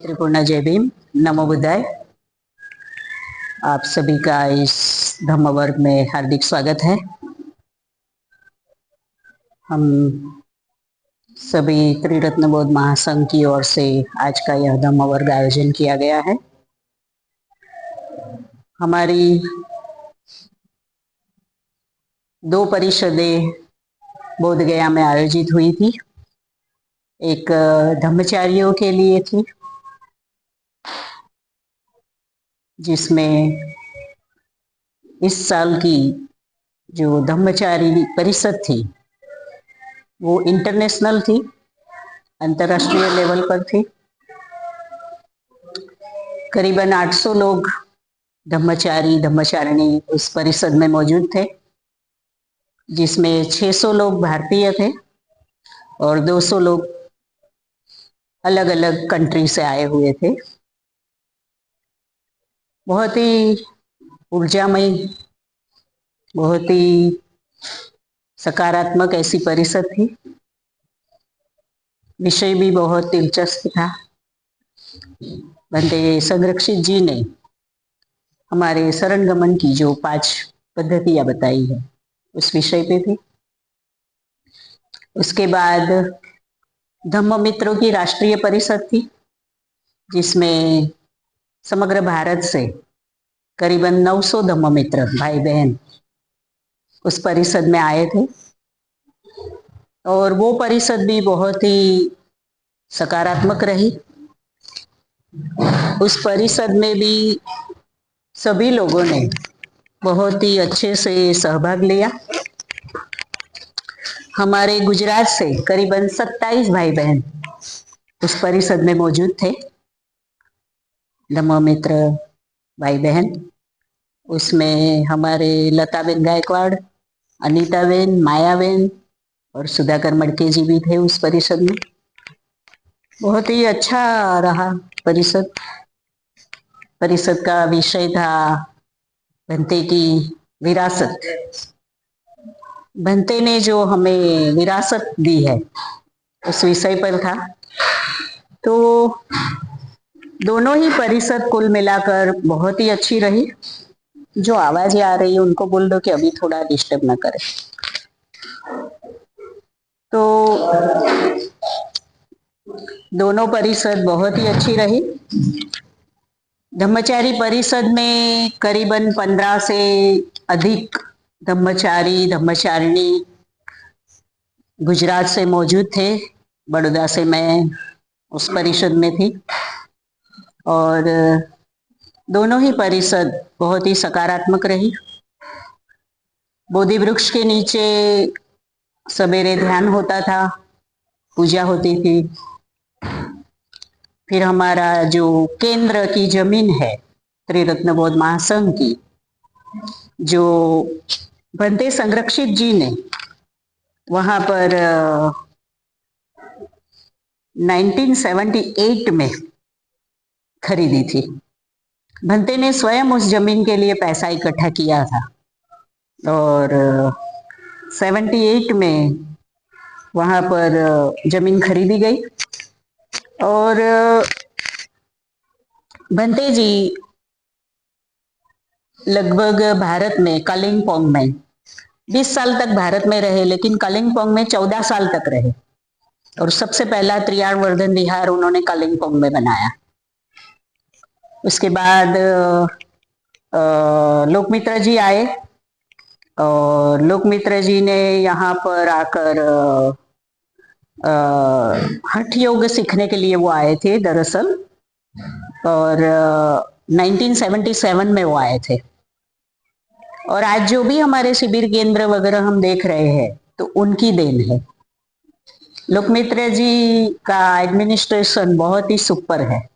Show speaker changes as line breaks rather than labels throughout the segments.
त्रिपुर्णा जय भीम। नमो बुद्धाय। आप सभी का इस धम्म वर्ग में हार्दिक स्वागत है। हम सभी त्रिरत्न बौद्ध महासंघ की ओर से आज का यह धम्म वर्ग आयोजन किया गया है। हमारी 2 परिषदें बोध गया में आयोजित हुई थी। एक धम्मचारियों के लिए थी, जिसमें इस साल की जो धम्मचारी परिषद थी वो इंटरनेशनल थी, अंतर्राष्ट्रीय लेवल पर थी। करीबन 800 लोग धम्मचारी धम्मचारिणी उस परिषद में मौजूद थे, जिसमें 600 लोग भारतीय थे और 200 लोग अलग अलग कंट्री से आए हुए थे। बहुत ही ऊर्जामय, बहुत ही सकारात्मक ऐसी परिषद थी। विषय भी बहुत दिलचस्प था। बंदे संरक्षित जी ने हमारे शरण गमन की जो 5 पद्धतियां बताई है उस विषय पे थी। उसके बाद धम्म मित्रों की राष्ट्रीय परिषद थी, जिसमें समग्र भारत से करीबन 900 धम्म मित्र भाई बहन उस परिषद में आए थे और वो परिषद भी बहुत ही सकारात्मक रही। उस परिषद में भी सभी लोगों ने बहुत ही अच्छे से सहभाग लिया। हमारे गुजरात से करीबन 27 भाई बहन उस परिषद में मौजूद थे, धम्म मित्र भाई बहन। उसमें हमारे लताबेन गायकवाड़, अनीताबेन, मायाबेन और सुधाकर मड़के जी भी थे उस परिषद में। बहुत ही अच्छा रहा परिषद। परिषद का विषय था भंते की विरासत। भंते ने जो हमें विरासत दी है उस विषय पर था। तो दोनों ही परिषद कुल मिलाकर बहुत ही अच्छी रही। जो आवाजें आ रही है उनको बोल दो कि अभी थोड़ा डिस्टर्ब ना करे। तो दोनों परिषद बहुत ही अच्छी रही। धम्मचारी परिषद में करीबन 15 से अधिक धम्मचारी धम्मचारिणी गुजरात से मौजूद थे। बड़ौदा से मैं उस परिषद में थी और दोनों ही परिषद बहुत ही सकारात्मक रही। बोधि वृक्ष के नीचे सवेरे ध्यान होता था, पूजा होती थी। फिर हमारा जो केंद्र की जमीन है त्रिरत्न बौद्ध महासंघ की, जो भंते संरक्षित जी ने वहां पर 1978 में खरीदी थी। भंते ने स्वयं उस जमीन के लिए पैसा इकट्ठा किया था और 78 में वहां पर जमीन खरीदी गई और भंते जी लगभग भारत में कालिंपोंग में 20 साल तक भारत में रहे, लेकिन कालिंपोंग में 14 साल तक रहे और सबसे पहला त्रियावर्धन विहार उन्होंने कालिंपोंग में बनाया। उसके बाद लोकमित्र जी आए और लोकमित्र जी ने यहाँ पर आकर हठ योग सीखने के लिए वो आए थे दरअसल, और 1977 में वो आए थे। और आज जो भी हमारे शिविर केंद्र वगैरह हम देख रहे हैं तो उनकी देन है। लोकमित्र जी का एडमिनिस्ट्रेशन बहुत ही सुपर है।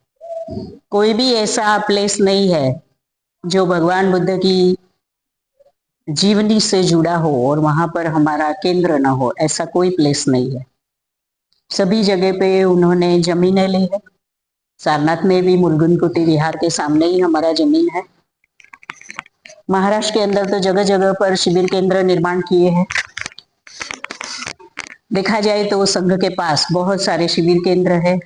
कोई भी ऐसा प्लेस नहीं है जो भगवान बुद्ध की जीवनी से जुड़ा हो और वहां पर हमारा केंद्र ना हो, ऐसा कोई प्लेस नहीं है। सभी जगह पे उन्होंने जमीनें ली है। सारनाथ में भी मुलगुन कुटी विहार के सामने ही हमारा जमीन है। महाराष्ट्र के अंदर तो जगह जगह पर शिविर केंद्र निर्माण किए हैं। देखा जाए तो संघ के पास बहुत सारे शिविर केंद्र है।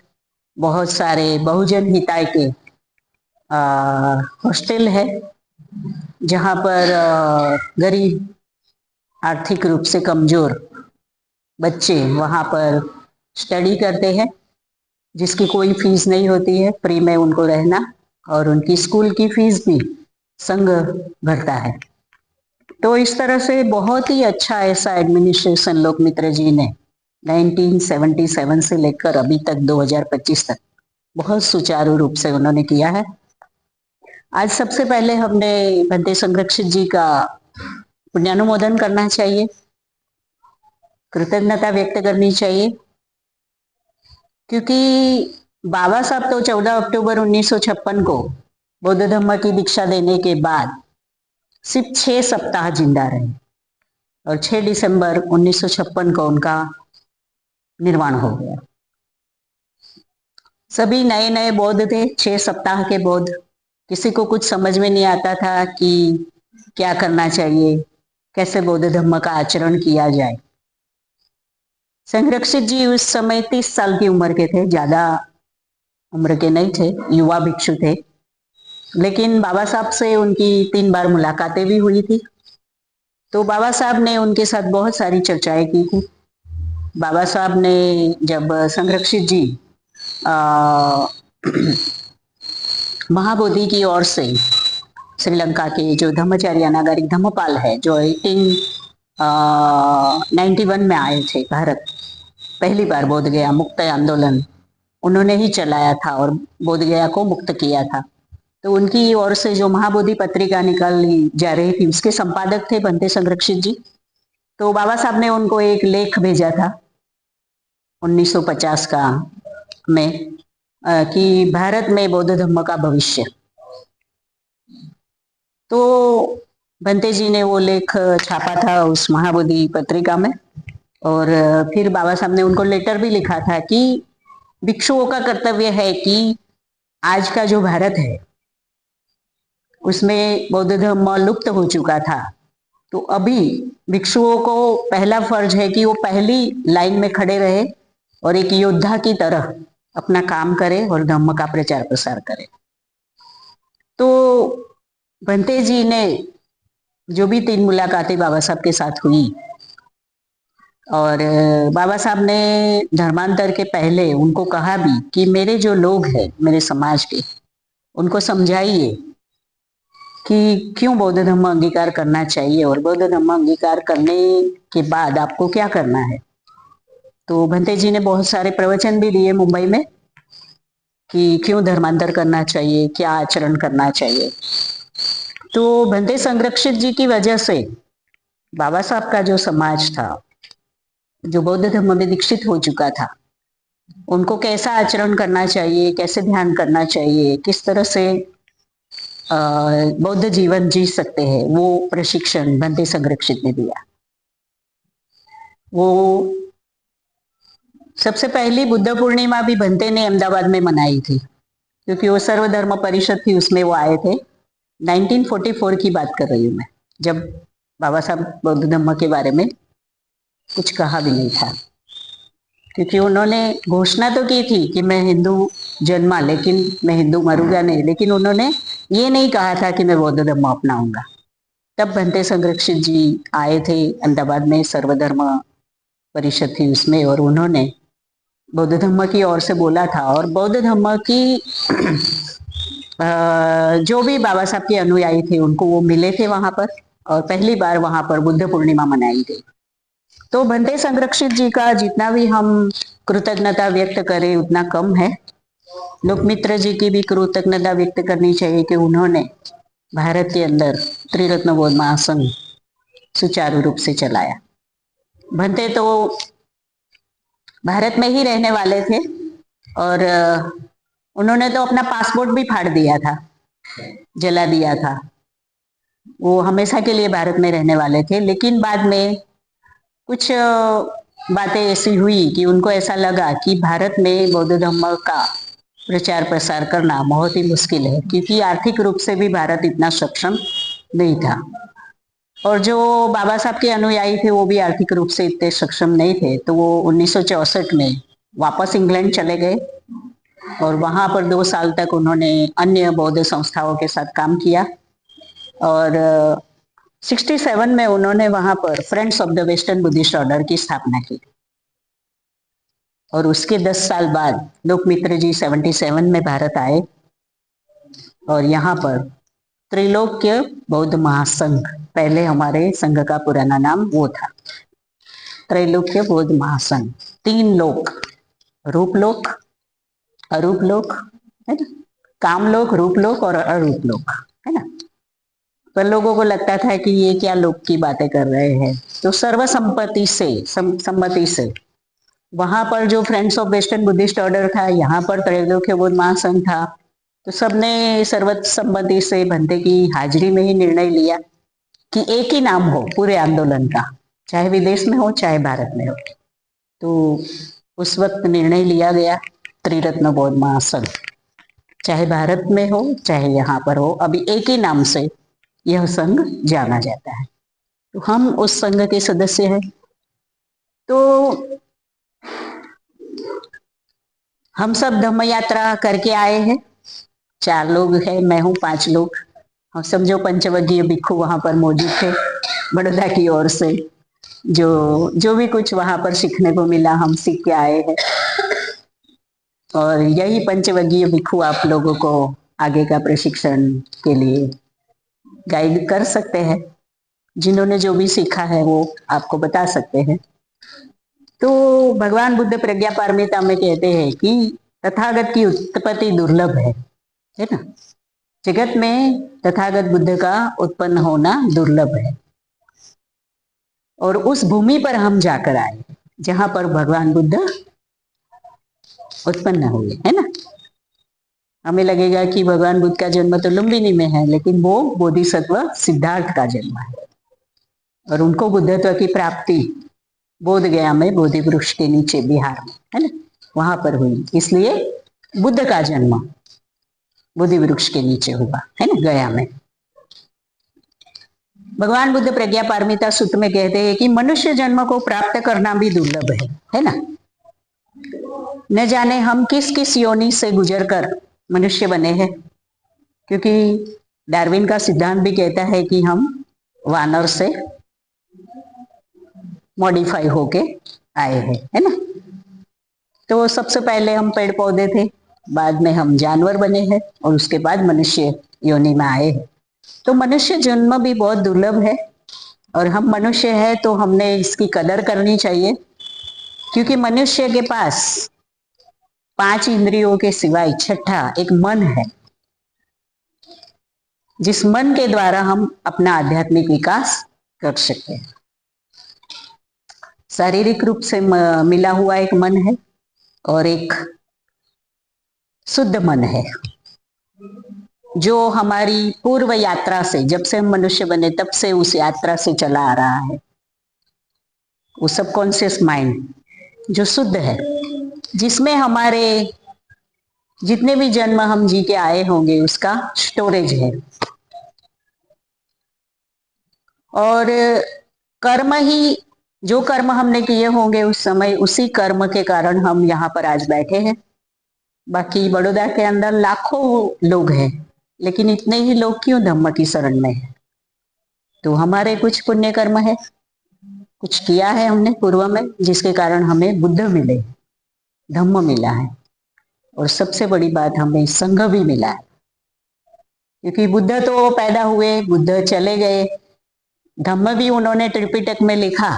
बहुत सारे बहुजन हिताय के हॉस्टल है, जहाँ पर गरीब, आर्थिक रूप से कमजोर बच्चे वहाँ पर स्टडी करते हैं, जिसकी कोई फीस नहीं होती है, फ्री में उनको रहना, और उनकी स्कूल की फीस भी संघ भरता है। तो इस तरह से बहुत ही अच्छा ऐसा एडमिनिस्ट्रेशन लोकमित्र जी ने 1977 से लेकर अभी तक 2025 तक बहुत सुचारू रूप से उन्होंने किया है। आज सबसे पहले हमने भंते संरक्षित जी का पुण्यानुमोदन करना चाहिए, कृतज्ञता व्यक्त करनी चाहिए, क्योंकि बाबा साहब तो 14 अक्टूबर 1956 को बौद्ध धम्म की दीक्षा देने के बाद सिर्फ 6 सप्ताह जिंदा रहे, और 6 दिसंबर 1956 को उनका निर्वाण हो गया। सभी नए नए बौद्ध थे, 6 सप्ताह के बौद्ध, किसी को कुछ समझ में नहीं आता था कि क्या करना चाहिए, कैसे बौद्ध धम्म का आचरण किया जाए। संरक्षित जी उस समय 30 साल की उम्र के थे, ज्यादा उम्र के नहीं थे, युवा भिक्षु थे, लेकिन बाबा साहब से उनकी 3 बार मुलाकातें भी हुई थी। तो बाबा साहब ने उनके साथ बहुत सारी चर्चाएं की थी। बाबा साहब ने जब संरक्षित जी महाबोधि की ओर से श्रीलंका के जो धम्मचार्य नागरिक धम्मपाल है, जो 1891 में आए थे भारत, पहली बार बोध गया मुक्त आंदोलन उन्होंने ही चलाया था और बोध गया को मुक्त किया था। तो उनकी ओर से जो महाबोधि पत्रिका निकाली जा रही थी, उसके संपादक थे भंते संरक्षित जी। तो बाबा साहब ने उनको एक लेख भेजा था 1950 का में कि भारत में बौद्ध धर्म का भविष्य। तो भंते जी ने वो लेख छापा था उस महाबोधि पत्रिका में, और फिर बाबा साहब ने उनको लेटर भी लिखा था कि भिक्षुओं का कर्तव्य है कि आज का जो भारत है उसमें बौद्ध धर्म लुप्त हो चुका था, तो अभी भिक्षुओं को पहला फर्ज है कि वो पहली लाइन में खड़े रहे और एक योद्धा की तरह अपना काम करे और धम्म का प्रचार प्रसार करे। तो भंते जी ने जो भी 3 मुलाकातें बाबा साहब के साथ हुई, और बाबा साहब ने धर्मांतर के पहले उनको कहा भी कि मेरे जो लोग हैं मेरे समाज के, उनको समझाइए कि क्यों बौद्ध धर्म अंगीकार करना चाहिए और बौद्ध धर्म अंगीकार करने के बाद आपको क्या करना है। तो भंते जी ने बहुत सारे प्रवचन भी दिए मुंबई में कि क्यों धर्मांतर करना चाहिए, क्या आचरण करना चाहिए। तो भंते संरक्षित जी की वजह से बाबा साहब का जो समाज था, जो बौद्ध धर्म में दीक्षित हो चुका था, उनको कैसा आचरण करना चाहिए, कैसे ध्यान करना चाहिए, किस तरह से बौद्ध जीवन जी सकते हैं, वो प्रशिक्षण भंते संरक्षित ने दिया। वो सबसे पहली बुद्ध पूर्णिमा भी भंते ने अहमदाबाद में मनाई थी, क्योंकि वो सर्वधर्म परिषद थी, उसमें वो आए थे। 1944 की बात कर रही हूँ मैं, जब बाबा साहब बौद्ध धर्म के बारे में कुछ कहा भी नहीं था, क्योंकि उन्होंने घोषणा तो की थी कि मैं हिंदू जन्मा लेकिन मैं हिंदू मरूंगा नहीं, लेकिन उन्होंने ये नहीं कहा था कि मैं बौद्ध धर्म अपनाऊंगा। तब भंते संरक्षित जी आए थे अहमदाबाद में, सर्वधर्म परिषद थी उसमें, और उन्होंने बौद्ध धर्म की ओर से बोला था। और बौद्ध धर्म की जो भी बाबा साहब के अनुयायी थे उनको वो मिले थे वहां पर, और पहली बार वहां पर बुद्ध पूर्णिमा मनाई गई। तो भंते संरक्षित जी का जितना भी हम कृतज्ञता व्यक्त करें उतना कम है। लोकमित्र जी की भी कृतज्ञता व्यक्त करनी चाहिए कि उन्होंने भारत के अंदर त्रिरत्न बौद्ध महासंघ सुचारू रूप से चलाया। भंते तो भारत में ही रहने वाले थे, और उन्होंने तो अपना पासपोर्ट भी फाड़ दिया था, जला दिया था। वो हमेशा के लिए भारत में रहने वाले थे, लेकिन बाद में कुछ बातें ऐसी हुई कि उनको ऐसा लगा कि भारत में बौद्ध धर्म का प्रचार प्रसार करना बहुत ही मुश्किल है, क्योंकि आर्थिक रूप से भी भारत इतना सक्षम नहीं था, और जो बाबा साहब के अनुयायी थे वो भी आर्थिक रूप से इतने सक्षम नहीं थे। तो वो 1964 में वापस इंग्लैंड चले गए, और वहां पर 2 साल तक उन्होंने अन्य बौद्ध संस्थाओं के साथ काम किया। और 67 में उन्होंने वहां पर friends of the western Buddhist order की स्थापना की। और उसके 10 साल बाद लोकमित्र जी 77 में भारत आए और यहाँ पर त्रिलोक्य बौद्ध महासंघ, पहले हमारे संघ का पुराना नाम वो था, त्रैलोक्य बौद्ध महासंघ। 3 लोक, रूपलोक, अरूपलोक, है ना, कामलोक, रूपलोक और अरूपलोक, है ना। पर लोगों को लगता था कि ये क्या लोक की बातें कर रहे हैं, तो सर्वसम्मति से सम्मति से वहां पर जो friends of western Buddhist order था, यहाँ पर त्रैलोक्य बौद्ध महासंघ था, तो सबने सर्वसम्मति से भंते की हाजिरी में ही निर्णय लिया कि एक ही नाम हो पूरे आंदोलन का, चाहे विदेश में हो चाहे भारत में हो। तो उस वक्त निर्णय लिया गया त्रिरत्न बौद्ध महासंघ, चाहे भारत में हो चाहे यहाँ पर हो, अभी एक ही नाम से यह संघ जाना जाता है। तो हम उस संघ के सदस्य हैं। तो हम सब धम्म यात्रा करके आए हैं। 4 लोग हैं, मैं हूँ 5 लोग। और समझो पंचवगीय भिक्खु वहां पर मौजूद थे बड़ौदा की ओर से। जो भी कुछ वहां पर सीखने को मिला हम सीख के आए हैं। और यही पंचवगीय भिक्खु आप लोगों को आगे का प्रशिक्षण के लिए गाइड कर सकते हैं। जिन्होंने जो भी सीखा है वो आपको बता सकते हैं। तो भगवान बुद्ध प्रज्ञा पारमिता में कहते हैं कि तथागत की उत्पत्ति दुर्लभ है ना। जगत में तथागत बुद्ध का उत्पन्न होना दुर्लभ है। और उस भूमि पर हम जाकर आए जहां पर भगवान बुद्ध उत्पन्न हुए, है ना। हमें लगेगा कि भगवान बुद्ध का जन्म तो लुम्बिनी में है, लेकिन वो बोधिसत्व सिद्धार्थ का जन्म है। और उनको बुद्धत्व की प्राप्ति बोध गया में बोधि वृक्ष के नीचे बिहार में, है ना, वहां पर हुई। इसलिए बुद्ध का जन्म बोधि वृक्ष के नीचे हुआ, है ना, गया में। भगवान बुद्ध प्रज्ञा पारमिता सूत्र में कहते हैं कि मनुष्य जन्म को प्राप्त करना भी दुर्लभ है ना। न जाने हम किस किस योनि से गुजरकर मनुष्य बने हैं, क्योंकि डार्विन का सिद्धांत भी कहता है कि हम वानर से मॉडिफाई होके आए हैं, है ना। तो सबसे पहले हम पेड़ पौधे थे, बाद में हम जानवर बने हैं और उसके बाद मनुष्य योनि में आए हैं। तो मनुष्य जन्म भी बहुत दुर्लभ है और हम मनुष्य हैं तो हमने इसकी कदर करनी चाहिए, क्योंकि मनुष्य के पास 5 इंद्रियों के सिवाय छठा एक मन है, जिस मन के द्वारा हम अपना आध्यात्मिक विकास कर सकते हैं। शारीरिक रूप से मिला हुआ एक मन है और एक शुद्ध मन है, जो हमारी पूर्व यात्रा से, जब से हम मनुष्य बने तब से उस यात्रा से चला आ रहा है। वो सबकॉन्शियस माइंड जो शुद्ध है, जिसमें हमारे जितने भी जन्म हम जी के आए होंगे उसका स्टोरेज है। और कर्म ही, जो कर्म हमने किए होंगे उस समय, उसी कर्म के कारण हम यहाँ पर आज बैठे हैं। बाकी बड़ौदा के अंदर लाखों लोग हैं, लेकिन इतने ही लोग क्यों धम्म की शरण में है? तो हमारे कुछ पुण्य कर्म है, कुछ किया है हमने पूर्व में, जिसके कारण हमें बुद्ध मिले, धम्म मिला है। और सबसे बड़ी बात, हमें संघ भी मिला है, क्योंकि बुद्ध तो पैदा हुए, बुद्ध चले गए, धम्म भी उन्होंने त्रिपिटक में लिखा,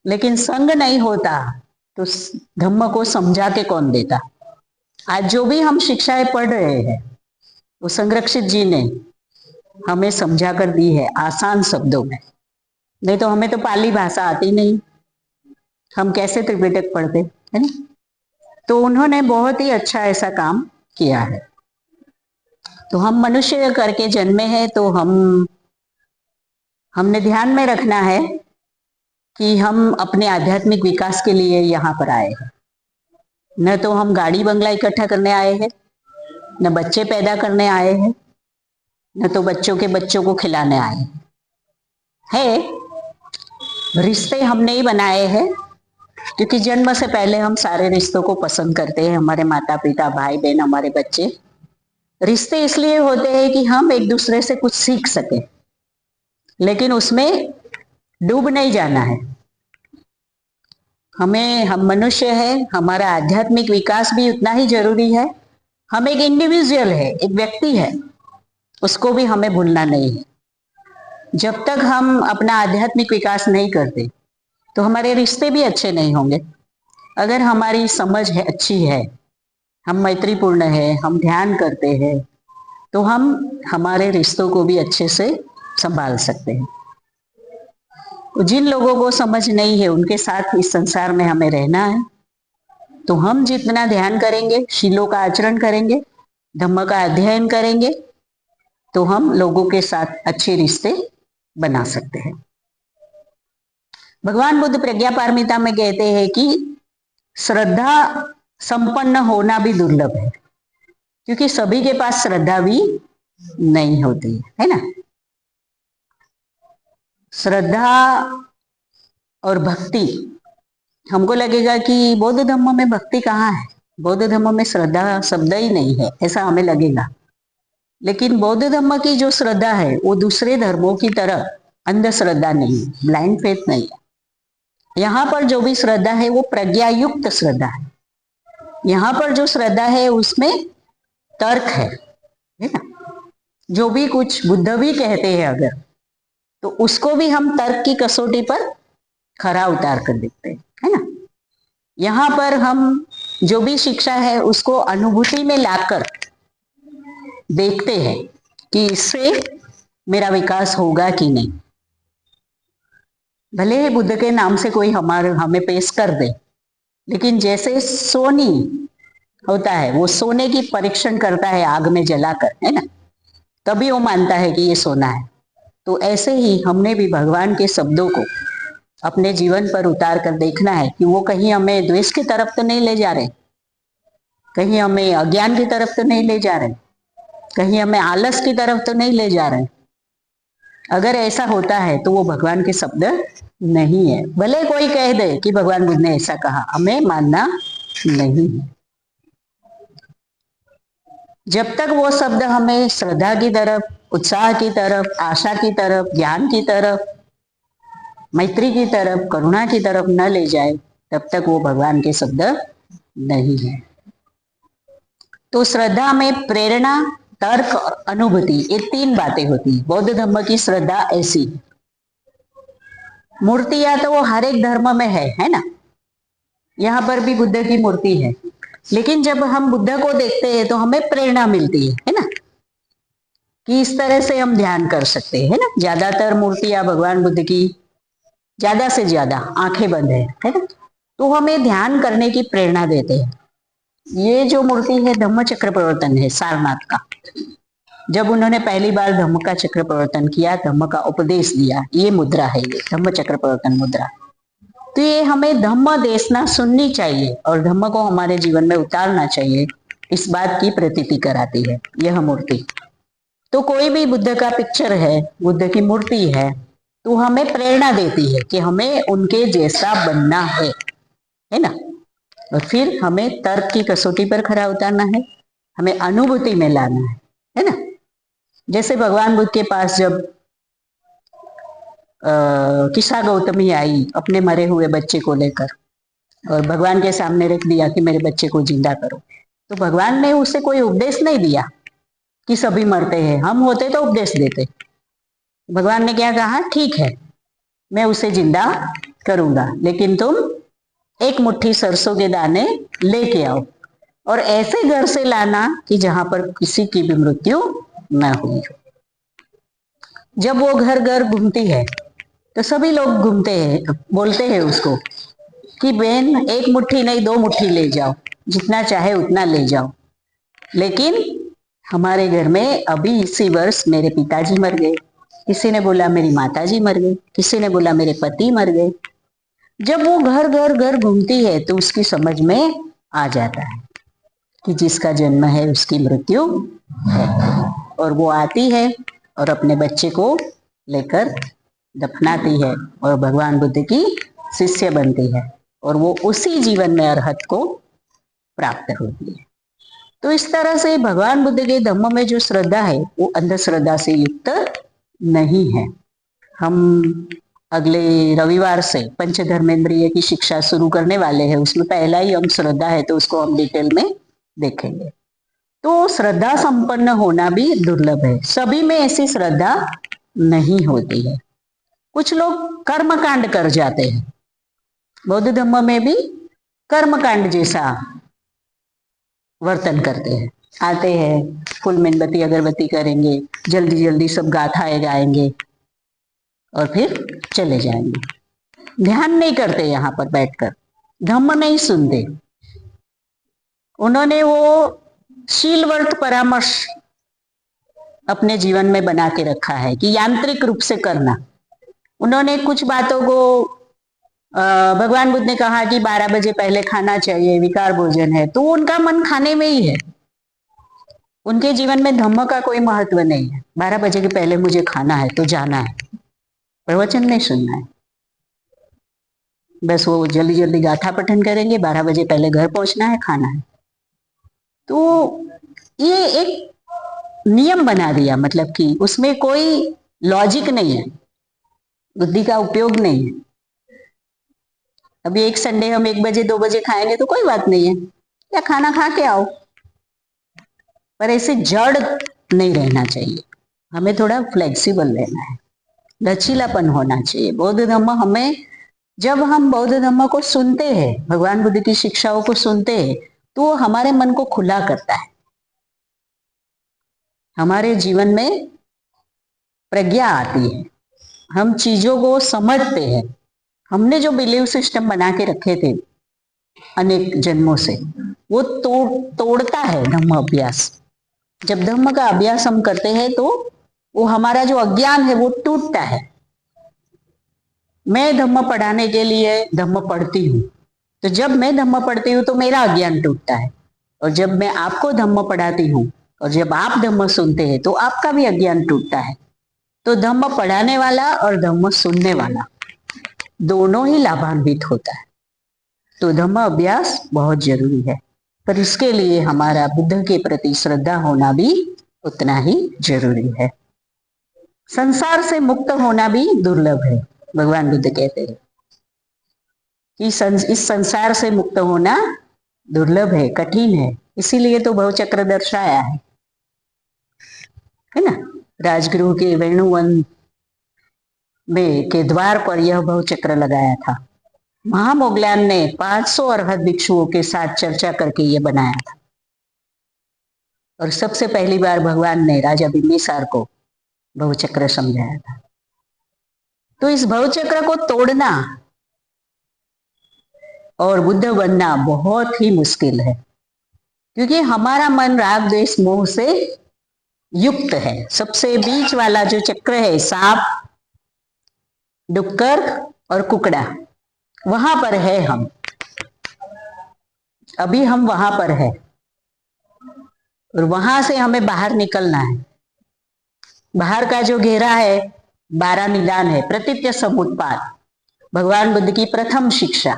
लेकिन संघ नहीं होता तो धम्म को समझा के कौन देता? आज जो भी हम शिक्षाएं पढ़ रहे हैं वो संरक्षित जी ने हमें समझा कर दी है आसान शब्दों में। नहीं तो हमें तो पाली भाषा आती नहीं, हम कैसे त्रिपिटक पढ़ते, है ना। तो उन्होंने बहुत ही अच्छा ऐसा काम किया है। तो हम मनुष्य करके जन्मे हैं, तो हमने ध्यान में रखना है कि हम अपने आध्यात्मिक विकास के लिए यहाँ पर आए हैं। न तो हम गाड़ी बंगला इकट्ठा करने आए हैं, न बच्चे पैदा करने आए हैं, न तो बच्चों के बच्चों को खिलाने आए हैं। रिश्ते हमने ही बनाए हैं, क्योंकि जन्म से पहले हम सारे रिश्तों को पसंद करते हैं, हमारे माता पिता, भाई बहन, हमारे बच्चे। रिश्ते इसलिए होते हैं कि हम एक दूसरे से कुछ सीख सके, लेकिन उसमें डूब नहीं जाना है। हम मनुष्य है, हमारा आध्यात्मिक विकास भी उतना ही जरूरी है। हम एक इंडिविजुअल है, एक व्यक्ति है, उसको भी हमें भूलना नहीं है। जब तक हम अपना आध्यात्मिक विकास नहीं करते तो हमारे रिश्ते भी अच्छे नहीं होंगे। अगर हमारी समझ है अच्छी है, हम मैत्रीपूर्ण है, हम ध्यान करते हैं, तो हम हमारे रिश्तों को भी अच्छे से संभाल सकते हैं। जिन लोगों को समझ नहीं है, उनके साथ इस संसार में हमें रहना है, तो हम जितना ध्यान करेंगे, शीलों का आचरण करेंगे, धम्म का अध्ययन करेंगे, तो हम लोगों के साथ अच्छे रिश्ते बना सकते हैं। भगवान बुद्ध प्रज्ञा पारमिता में कहते हैं कि श्रद्धा संपन्न होना भी दुर्लभ है, क्योंकि सभी के पास श्रद्धा भी नहीं होती है ना। श्रद्धा और भक्ति, हमको लगेगा कि बौद्ध धर्म में भक्ति कहाँ है, बौद्ध धर्म में श्रद्धा शब्द ही नहीं है, ऐसा हमें लगेगा। लेकिन बौद्ध धर्म की जो श्रद्धा है वो दूसरे धर्मों की तरह अंधश्रद्धा नहीं, ब्लाइंड फेथ नहीं है। यहाँ पर जो भी श्रद्धा है वो प्रज्ञायुक्त श्रद्धा है। यहाँ पर जो श्रद्धा है उसमें तर्क है ना। जो भी कुछ बुद्ध भी कहते हैं अगर, तो उसको भी हम तर्क की कसौटी पर खरा उतार कर देखते हैं, है ना। यहाँ पर हम जो भी शिक्षा है उसको अनुभूति में लाकर देखते हैं कि इससे मेरा विकास होगा कि नहीं। भले ही बुद्ध के नाम से कोई हमें पेश कर दे, लेकिन जैसे सोनी होता है, वो सोने की परीक्षण करता है आग में जलाकर, है ना, तभी वो मानता है कि ये सोना है। तो ऐसे ही हमने भी भगवान के शब्दों को अपने जीवन पर उतार कर देखना है कि वो कहीं हमें द्वेष की तरफ तो नहीं ले जा रहे, कहीं हमें अज्ञान की तरफ तो नहीं ले जा रहे, कहीं हमें आलस की तरफ तो नहीं ले जा रहे। अगर ऐसा होता है तो वो भगवान के शब्द नहीं है। भले कोई कह दे कि भगवान बुद्ध ने ऐसा कहा, हमें मानना नहीं है। जब तक वो शब्द हमें श्रद्धा की तरफ, उत्साह की तरफ, आशा की तरफ, ज्ञान की तरफ, मैत्री की तरफ, करुणा की तरफ न ले जाए, तब तक वो भगवान के शब्द नहीं है। तो श्रद्धा में प्रेरणा, तर्क और अनुभूति, ये तीन बातें होती है। बौद्ध धर्म की श्रद्धा ऐसी है। मूर्तियां तो वो हर एक धर्म में है ना। यहाँ पर भी बुद्ध की मूर्ति है, लेकिन जब हम बुद्ध को देखते हैं तो हमें प्रेरणा मिलती है ना, कि इस तरह से हम ध्यान कर सकते हैं ना। ज्यादातर मूर्तियां भगवान बुद्ध की ज्यादा से ज्यादा आंखें बंद है ना, तो हमें ध्यान करने की प्रेरणा देते हैं। ये जो मूर्ति है धम्म चक्र प्रवर्तन है सारनाथ का। जब उन्होंने पहली बार धम्म का चक्र प्रवर्तन किया, धम्म का उपदेश दिया, ये मुद्रा है, ये धम्म चक्र प्रवर्तन मुद्रा। तो ये हमें धम्म देशना सुननी चाहिए और धम्म को हमारे जीवन में उतारना चाहिए, इस बात की प्रतीति कराती है यह मूर्ति। तो कोई भी बुद्ध का पिक्चर है, बुद्ध की मूर्ति है, तो हमें प्रेरणा देती है कि हमें उनके जैसा बनना है ना। और फिर हमें तर्क की कसौटी पर खरा उतारना है, हमें अनुभूति में लाना है ना। जैसे भगवान बुद्ध के पास जब किसा गौतमी आई अपने मरे हुए बच्चे को लेकर और भगवान के सामने रख दिया कि मेरे बच्चे को जिंदा करो, तो भगवान ने उसे कोई उपदेश नहीं दिया कि सभी मरते हैं, हम होते तो उपदेश देते। भगवान ने क्या कहा, ठीक है मैं उसे जिंदा करूंगा, लेकिन तुम एक मुट्ठी सरसों के दाने लेके आओ और ऐसे घर से लाना कि जहां पर किसी की भी मृत्यु न हुई हो। जब वो घर घर घूमती है तो सभी लोग घूमते हैं, बोलते हैं उसको कि बहन एक मुट्ठी नहीं 2 मुट्ठी ले जाओ, जितना चाहे उतना ले जाओ। लेकिन हमारे घर में अभी इसी वर्ष मेरे पिताजी मर गए, किसी ने बोला मेरी माताजी मर गई, किसी ने बोला मेरे पति मर गए। जब वो घर घर घर घूमती है तो उसकी समझ में आ जाता है कि जिसका जन्म है उसकी मृत्यु है, और वो आती है और अपने बच्चे को लेकर दफनाती है और भगवान बुद्ध की शिष्य बनती है और वो उसी जीवन में अरहत को प्राप्त होती है। तो इस तरह से भगवान बुद्ध के धम्म में जो श्रद्धा है वो अंधश्रद्धा से युक्त नहीं है। हम अगले रविवार से पंचधर्मेंद्रिय की शिक्षा शुरू करने वाले हैं, उसमें पहला ही हम श्रद्धा है, तो उसको हम डिटेल में देखेंगे। तो श्रद्धा संपन्न होना भी दुर्लभ है, सभी में ऐसी श्रद्धा नहीं होती है। कुछ लोग कर्मकांड कर जाते हैं, बौद्ध धर्म में भी कर्मकांड जैसा वर्तन करते हैं। आते हैं, फूल मेणबत्ती अगरबत्ती करेंगे, जल्दी जल्दी सब गाथाएं गाएंगे और फिर चले जाएंगे। ध्यान नहीं करते, यहाँ पर बैठकर धम्म नहीं सुनते। उन्होंने वो शीलवर्त परामर्श अपने जीवन में बना के रखा है कि यांत्रिक रूप से करना। उन्होंने कुछ बातों को भगवान बुद्ध ने कहा कि 12 बजे पहले खाना चाहिए, विकार भोजन है, तो उनका मन खाने में ही है। उनके जीवन में धम्म का कोई महत्व नहीं है। 12 बजे के पहले मुझे खाना है तो जाना है, प्रवचन नहीं सुनना है, बस वो जल्दी जल्दी गाथा पठन करेंगे, 12 बजे पहले घर पहुंचना है, खाना है। तो ये एक नियम बना दिया, मतलब कि उसमें कोई लॉजिक नहीं है, बुद्धि का उपयोग नहीं है। अभी एक संडे हम 1 बजे 2 बजे खाएंगे तो कोई बात नहीं है, या खाना खा के आओ, पर ऐसे जड़ नहीं रहना चाहिए। हमें थोड़ा फ्लेक्सिबल रहना है, लचीलापन होना चाहिए। बौद्ध धर्म हमें, जब हम बौद्ध धर्म को सुनते हैं, भगवान बुद्ध की शिक्षाओं को सुनते हैं, तो वो हमारे मन को खुला करता है, हमारे जीवन में प्रज्ञा आती है, हम चीजों को समझते हैं। हमने जो बिलीव सिस्टम बना के रखे थे अनेक जन्मों से, वो तोड़ता है धम्म अभ्यास। जब धम्म का अभ्यास हम करते हैं तो वो हमारा जो अज्ञान है वो टूटता है। मैं धम्म पढ़ाने के लिए धम्म पढ़ती हूँ, तो जब मैं धम्म पढ़ती हूँ तो मेरा अज्ञान टूटता है, और जब मैं आपको धम्म पढ़ाती हूँ और जब आप धम्म सुनते हैं तो आपका भी अज्ञान टूटता है। तो धम्म पढ़ाने वाला और धम्म सुनने वाला दोनों ही लाभान्वित होता है। तो धम्म अभ्यास बहुत जरूरी है, पर इसके लिए हमारा बुद्ध के प्रति श्रद्धा होना भी उतना ही जरूरी है। संसार से मुक्त होना भी दुर्लभ है। भगवान बुद्ध कहते हैं कि इस संसार से मुक्त होना दुर्लभ है, कठिन है, इसीलिए तो भवचक्र दर्शाया है ना। राजगृह के वेणुवन में के द्वार पर यह भवचक्र लगाया था। महामोगलान ने 500 अरहत भिक्षुओं के साथ चर्चा करके ये बनाया था, और सबसे पहली बार भगवान ने राजा बिंबिसार को भवचक्र समझाया था। तो इस भवचक्र को तोड़ना और बुद्ध बनना बहुत ही मुश्किल है, क्योंकि हमारा मन राग द्वेष मोह से युक्त है। सबसे बीच वाला जो चक्र है, सांप, डुक्कर और कुकड़ा, वहां पर है हम, अभी हम वहां पर है, और वहां से हमें बाहर निकलना है। बाहर का जो घेरा है 12 निदान है, प्रतीत्य समुत्पाद, भगवान बुद्ध की प्रथम शिक्षा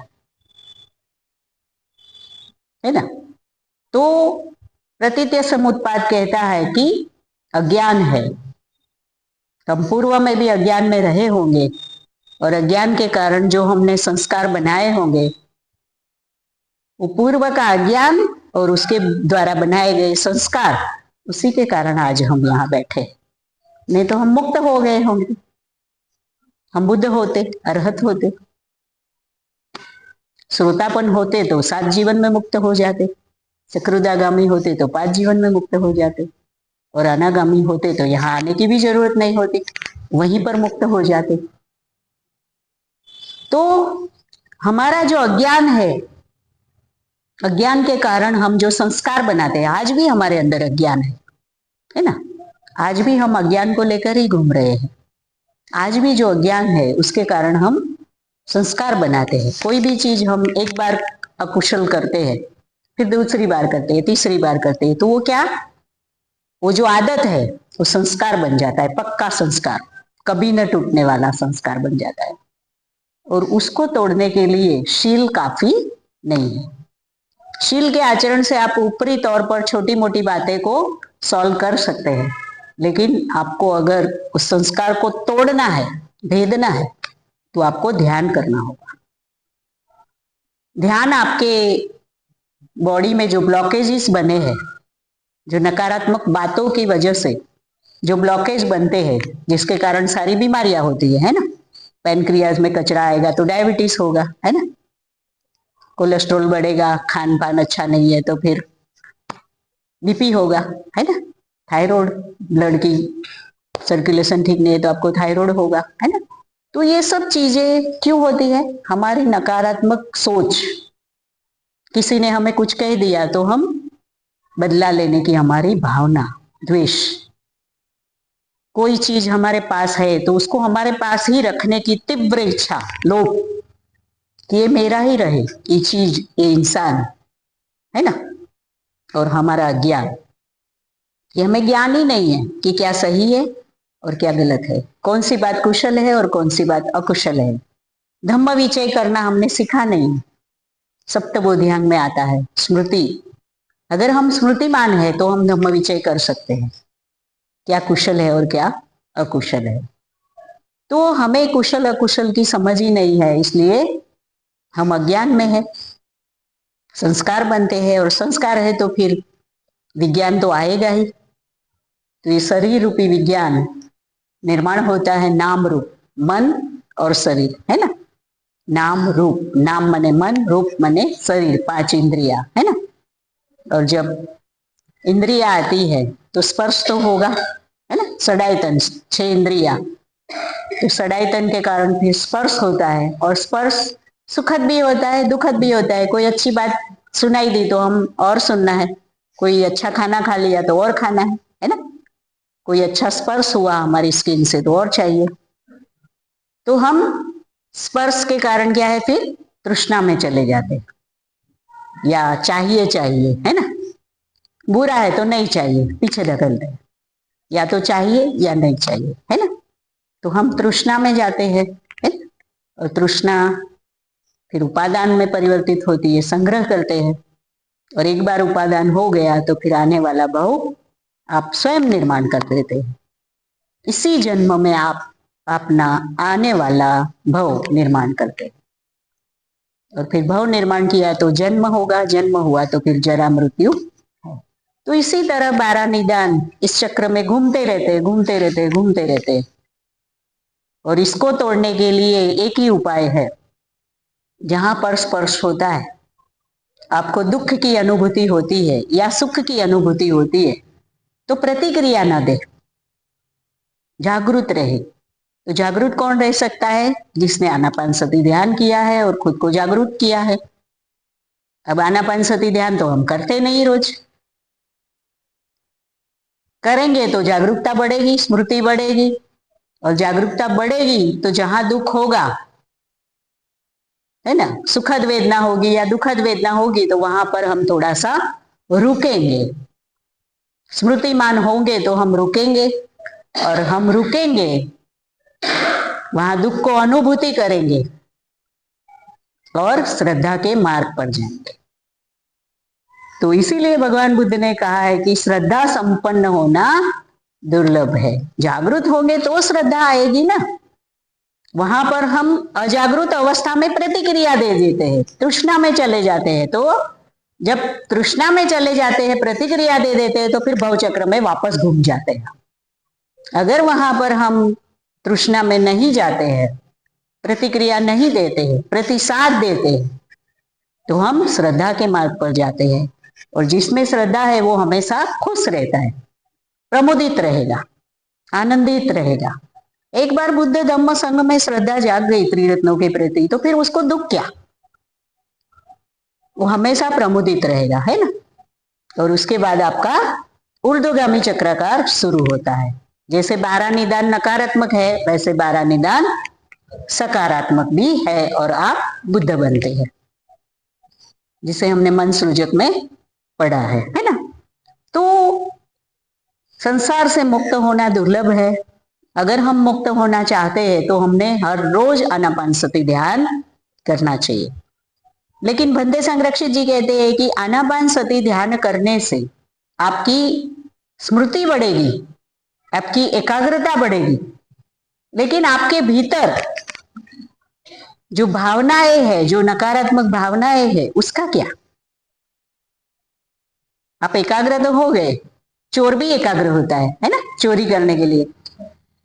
है ना। तो प्रतीत्य समुत्पाद कहता है कि अज्ञान है, हम पूर्व में भी अज्ञान में रहे होंगे, और अज्ञान के कारण जो हमने संस्कार बनाए होंगे, वो पूर्व का अज्ञान और उसके द्वारा बनाए गए संस्कार, उसी के कारण आज हम यहाँ बैठे। नहीं तो हम मुक्त हो गए होंगे, हम बुद्ध होते, अरहत होते, श्रोतापन होते तो 7 जीवन में मुक्त हो जाते, सकृदागामी होते तो 5 जीवन में मुक्त हो जाते, और अनागामी होते तो यहाँ आने की भी जरूरत नहीं होती, वहीं पर मुक्त हो जाते। तो हमारा जो अज्ञान है, अज्ञान के कारण हम जो संस्कार बनाते हैं, आज भी हमारे अंदर अज्ञान है ना, आज भी हम अज्ञान को लेकर ही घूम रहे हैं। आज भी जो अज्ञान है उसके कारण हम संस्कार बनाते हैं। कोई भी चीज हम एक बार अकुशल करते हैं, फिर दूसरी बार करते हैं, तीसरी बार करते हैं, तो वो क्या, वो जो आदत है वो संस्कार बन जाता है, पक्का संस्कार, कभी न टूटने वाला संस्कार बन जाता है। और उसको तोड़ने के लिए शील काफी नहीं है। शील के आचरण से आप ऊपरी तौर पर छोटी मोटी बातें को सॉल्व कर सकते हैं, लेकिन आपको अगर उस संस्कार को तोड़ना है, भेदना है, तो आपको ध्यान करना होगा। ध्यान आपके बॉडी में जो ब्लॉकेजेस बने हैं, जो नकारात्मक बातों की वजह से जो ब्लॉकेज बनते हैं, जिसके कारण सारी बीमारियां होती है ना। पैनक्रियाज में कचरा आएगा तो डायबिटीज होगा, है ना। कोलेस्ट्रॉल बढ़ेगा, खान पान अच्छा नहीं है तो फिर बीपी होगा, है ना। थायराइड, ब्लड की सर्कुलेशन ठीक नहीं है तो आपको थायराइड होगा, है ना। तो ये सब चीजें क्यों होती है? हमारी नकारात्मक सोच। किसी ने हमें कुछ कह दिया तो हम बदला लेने की हमारी भावना, द्वेष। कोई चीज हमारे पास है तो उसको हमारे पास ही रखने की तीव्र इच्छा, लोभ, कि ये मेरा ही रहे, ये चीज, ये इंसान, है ना। और हमारा ज्ञान, ये हमें ज्ञान ही नहीं है कि क्या सही है और क्या गलत है, कौन सी बात कुशल है और कौन सी बात अकुशल है। धम्म विचय करना हमने सीखा नहीं। सप्तबोधियांग में आता है स्मृति। अगर हम स्मृतिमान है तो हम धम्म विचय कर सकते हैं, क्या कुशल है और क्या अकुशल है। तो हमें कुशल अकुशल की समझ ही नहीं है, इसलिए हम अज्ञान में है। संस्कार बनते हैं और संस्कार है तो फिर विज्ञान तो आएगा ही। तो ये शरीर रूपी विज्ञान निर्माण होता है नाम रूप, मन और शरीर, है ना। नाम रूप, नाम मने मन, रूप मने शरीर, 5 इंद्रिया, है ना। और जब इंद्रिया आती है तो स्पर्श तो होगा, है ना। षडायतन, 6 इंद्रिया, तो षडायतन के कारण फिर स्पर्श होता है। और स्पर्श सुखद भी होता है, दुखद भी होता है। कोई अच्छी बात सुनाई दी तो हम और सुनना है, कोई अच्छा खाना खा लिया तो और खाना है ना। कोई अच्छा स्पर्श हुआ हमारी स्किन से तो और चाहिए। तो हम स्पर्श के कारण क्या है, फिर तृष्णा में चले जाते, या चाहिए चाहिए, है ना। बुरा है तो नहीं चाहिए, पीछे ढकलते, या तो चाहिए या नहीं चाहिए, है ना। तो हम तृष्णा में जाते हैं, है ना? और तृष्णा फिर उपादान में परिवर्तित होती है, संग्रह करते हैं। और एक बार उपादान हो गया तो फिर आने वाला भव आप स्वयं निर्माण कर देते हैं। इसी जन्म में आप अपना आने वाला भव निर्माण करते हैं। और फिर भव निर्माण किया तो जन्म होगा, जन्म हुआ तो फिर जरा मृत्यु। तो इसी तरह 12 निदान इस चक्र में घूमते रहते, घूमते रहते, घूमते रहते। और इसको तोड़ने के लिए एक ही उपाय है। जहां पर स्पर्श होता है, आपको दुख की अनुभूति होती है या सुख की अनुभूति होती है, तो प्रतिक्रिया न दे, जागृत रहे। तो जागृत कौन रह सकता है? जिसने आनापानसती ध्यान किया है और खुद को जागरूक किया है। अब आनापानसती ध्यान तो हम करते नहीं, रोज करेंगे तो जागरूकता बढ़ेगी, स्मृति बढ़ेगी। और जागरूकता बढ़ेगी तो जहां दुख होगा, है ना, सुखद वेदना होगी या दुखद वेदना होगी, तो वहां पर हम थोड़ा सा रुकेंगे। स्मृतिमान होंगे तो हम रुकेंगे, और हम रुकेंगे, वहां दुख को अनुभूति करेंगे और श्रद्धा के मार्ग पर जाएंगे। तो इसीलिए भगवान बुद्ध ने कहा है कि श्रद्धा संपन्न होना दुर्लभ है। जागृत होंगे तो श्रद्धा आएगी ना। वहां पर हम अजागृत अवस्था में प्रतिक्रिया दे देते हैं, तृष्णा में चले जाते हैं। तो जब तृष्णा में चले जाते हैं, प्रतिक्रिया दे देते हैं, तो फिर भवचक्र में वापस घूम जाते हैं। अगर वहां पर हम तृष्णा में नहीं जाते हैं, प्रतिक्रिया नहीं देते हैं, प्रतिसाद देते हैं, तो हम श्रद्धा के मार्ग पर जाते हैं। और जिसमें श्रद्धा है वो हमेशा खुश रहता है, प्रमुदित रहेगा, आनंदित रहेगा। एक बार बुद्ध धम्म संघ में श्रद्धा जाग गई त्रिरत्नों के प्रति, तो फिर उसको दुख क्या, वो हमेशा प्रमुदित रहेगा, है ना। और उसके बाद आपका ऊर्ध्वगामी चक्राकार शुरू होता है। जैसे 12 निदान नकारात्मक है, वैसे 12 निदान सकारात्मक भी है, और आप बुद्ध बनते हैं, जिसे हमने मन सृजक में पढ़ा है ना। तो संसार से मुक्त होना दुर्लभ है, अगर हम मुक्त होना चाहते हैं तो हमने हर रोज आनापानसती ध्यान करना चाहिए। लेकिन भंते संरक्षित जी कहते हैं कि आनापानसती ध्यान करने से आपकी स्मृति बढ़ेगी, आपकी एकाग्रता बढ़ेगी, लेकिन आपके भीतर जो भावनाएं है, जो नकारात्मक भावनाएं है, उसका क्या? आप एकाग्र तो हो गए, चोर भी एकाग्र होता है ना, चोरी करने के लिए।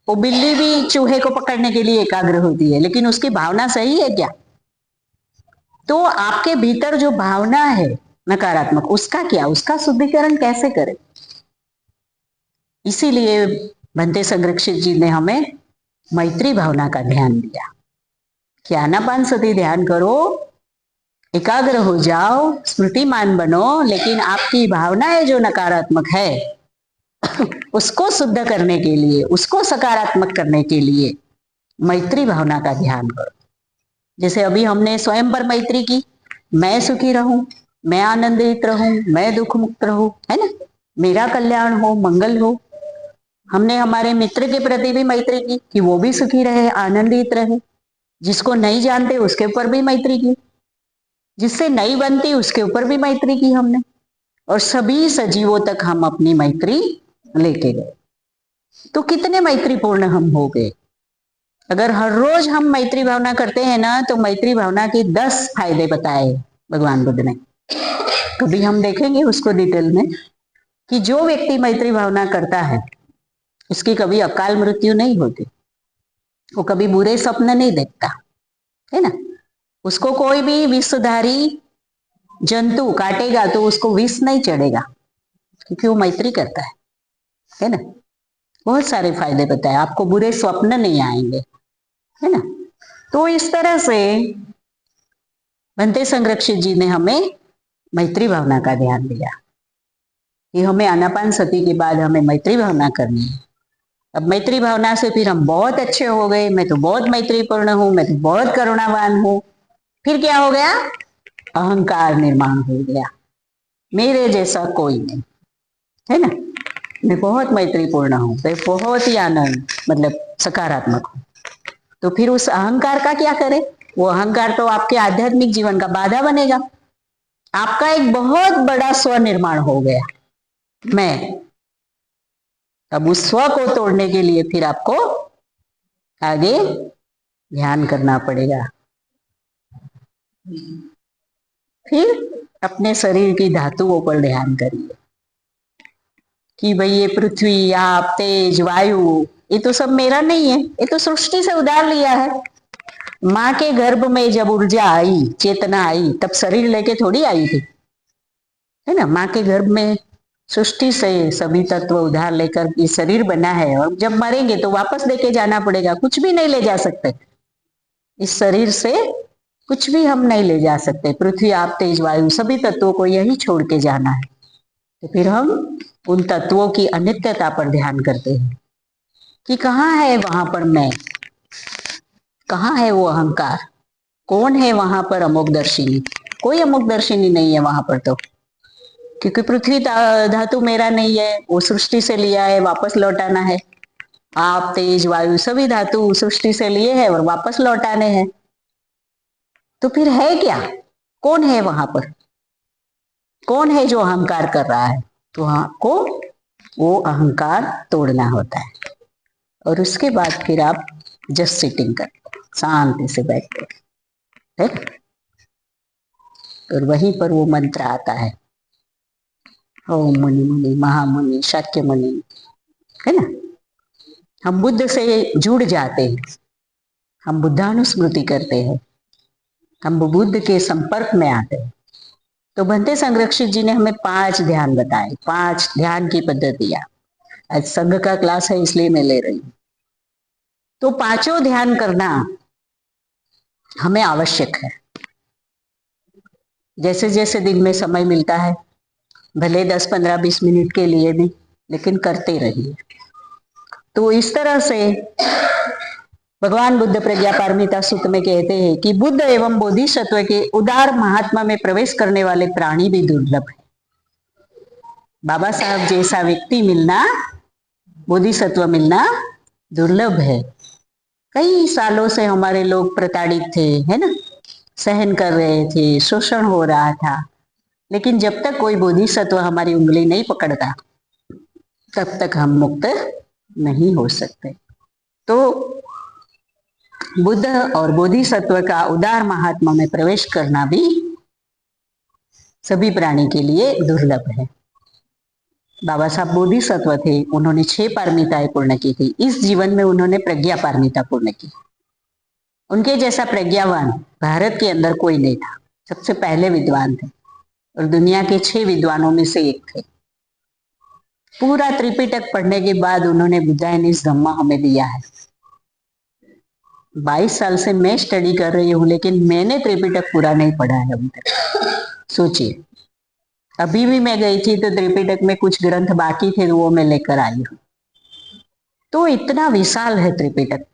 वो बिल्ली भी चूहे को पकड़ने के लिए एकाग्र होती है, लेकिन उसकी भावना सही है क्या? तो आपके भीतर जो भावना है नकारात्मक, उसका क्या? उसका शुद्धिकरण कैसे करें? इसीलिए भंते संरक्षित जी ने हमें मैत्री भावना का ध्यान दिया कि आनापानसती ध्यान करो, एकाग्र हो जाओ, स्मृतिमान बनो, लेकिन आपकी भावनाएं जो नकारात्मक है उसको शुद्ध करने के लिए, उसको सकारात्मक करने के लिए मैत्री भावना का ध्यान करो। जैसे अभी हमने स्वयं पर मैत्री की, मैं सुखी रहूं, मैं आनंदित रहूं, मैं दुख मुक्त रहूं, है ना, मेरा कल्याण हो, मंगल हो। हमने हमारे मित्र के प्रति भी मैत्री की कि वो भी सुखी रहे, आनंदित रहे। जिसको नहीं जानते उसके ऊपर भी मैत्री की, जिससे नहीं बनती उसके ऊपर भी मैत्री की हमने, और सभी सजीवों तक हम अपनी मैत्री लेके गए। तो कितने मैत्रीपूर्ण हम हो गए। अगर हर रोज हम मैत्री भावना करते हैं ना, तो मैत्री भावना के 10 फायदे बताए भगवान बुद्ध ने। कभी हम देखेंगे उसको डिटेल में कि जो व्यक्ति मैत्री भावना करता है उसकी कभी अकाल मृत्यु नहीं होती, वो कभी बुरे सपने नहीं देखता, है ना। उसको कोई भी विषधारी जंतु काटेगा तो उसको विष नहीं चढ़ेगा, क्योंकि वो मैत्री करता है ना। बहुत सारे फायदे बताए, आपको बुरे स्वप्न नहीं आएंगे, है ना। तो इस तरह से भंते संरक्षित जी ने हमें मैत्री भावना का ध्यान दिया कि हमें आनापानसती के बाद हमें मैत्री भावना करनी है। अब मैत्री भावना से फिर हम बहुत अच्छे हो गए, मैं तो बहुत मैत्रीपूर्ण हूं, मैं तो बहुत करुणावान हूं। फिर क्या हो गया? अहंकार निर्माण हो गया, मेरे जैसा कोई नहीं, है ना, मैं बहुत मैत्रीपूर्ण हूं, मैं बहुत ही आनंद मतलब सकारात्मक हूं। तो फिर उस अहंकार का क्या करें? वो अहंकार तो आपके आध्यात्मिक जीवन का बाधा बनेगा। आपका एक बहुत बड़ा स्व निर्माण हो गया, मैं। अब उस स्व को तोड़ने के लिए फिर आपको आगे ध्यान करना पड़ेगा। फिर अपने शरीर की धातुओं पर ध्यान करिए कि भाई ये पृथ्वी, आप, तेज, वायु, ये तो सब मेरा नहीं है, ये तो सृष्टि से उधार लिया है। माँ के गर्भ में जब ऊर्जा आई, चेतना आई, तब शरीर लेके थोड़ी आई थी, है ना। माँ के गर्भ में सृष्टि से सभी तत्व उधार लेकर ये शरीर बना है, और जब मरेंगे तो वापस लेके जाना पड़ेगा, कुछ भी नहीं ले जा सकते इस शरीर से, कुछ भी हम नहीं ले जा सकते। पृथ्वी, आप, तेज, वायु, सभी तत्वों को यही छोड़ के जाना है। तो फिर हम उन तत्वों की अनित्यता पर ध्यान करते हैं कि कहाँ है वहां पर मैं, कहाँ है वो अहंकार, कौन है वहां पर अमोघदर्शिनी? कोई अमोघदर्शिनी नहीं है वहां पर, तो क्योंकि पृथ्वी धातु मेरा नहीं है, वो सृष्टि से लिया है, वापस लौटाना है। आप, तेज, वायु, सभी धातु सृष्टि से लिए हैं और वापस लौटाने हैं। तो फिर है क्या? कौन है वहां पर? कौन है जो अहंकार कर रहा है? तो आपको वो अहंकार तोड़ना होता है, और उसके बाद फिर आप जस्ट सिटिंग करते, शांति से बैठते, ठीक। और वहीं पर वो मंत्र आता है, ओम मुनि मुनि महामुनि शाक्य मुनि, है ना। हम बुद्ध से जुड़ जाते हैं, हम बुद्धानुस्मृति करते हैं, हम बुद्ध के संपर्क में आते हैं। तो भंते संरक्षित जी ने हमें 5 ध्यान बताए, 5 ध्यान की पद्धतियां। आज संघ का क्लास है इसलिए मैं ले रही हूं। तो 5 ध्यान करना हमें आवश्यक है। जैसे जैसे दिन में समय मिलता है, भले 10, 15, 20 मिनट के लिए भी, लेकिन करते रहिए। तो इस तरह से भगवान बुद्ध प्रज्ञा पारमिता सूत्र में कहते हैं कि बुद्ध एवं बोधिसत्व के उदार महात्मा में प्रवेश करने वाले प्राणी भी दुर्लभ है। बाबा साहब जैसा व्यक्ति मिलना, बोधिसत्व मिलना दुर्लभ है। कई सालों से हमारे लोग प्रताड़ित थे, है ना, सहन कर रहे थे, शोषण हो रहा था, लेकिन जब तक कोई बोधिसत्व हमारी उंगली नहीं पकड़ता तब तक हम मुक्त नहीं हो सकते। तो बुद्ध और बोधिसत्व का उदार महात्मा में प्रवेश करना भी सभी प्राणी के लिए दुर्लभ है। बाबा साहब बोधिसत्व थे, उन्होंने 6 पारमिताएं पूर्ण की थी। इस जीवन में उन्होंने प्रज्ञा पारमिता पूर्ण की। उनके जैसा प्रज्ञावान भारत के अंदर कोई नहीं था। सबसे पहले विद्वान थे और दुनिया के 6 विद्वानों में से एक थे। पूरा त्रिपिटक पढ़ने के बाद उन्होंने बुद्धायनिस धम्मा हमें दिया है। 22 साल से मैं स्टडी कर रही हूं, लेकिन मैंने त्रिपिटक पूरा नहीं पढ़ा है अभी तक। सोचिए, अभी भी मैं गई थी तो त्रिपिटक में कुछ ग्रंथ बाकी थे, वो मैं लेकर आई हूं। तो इतना विशाल है त्रिपिटक,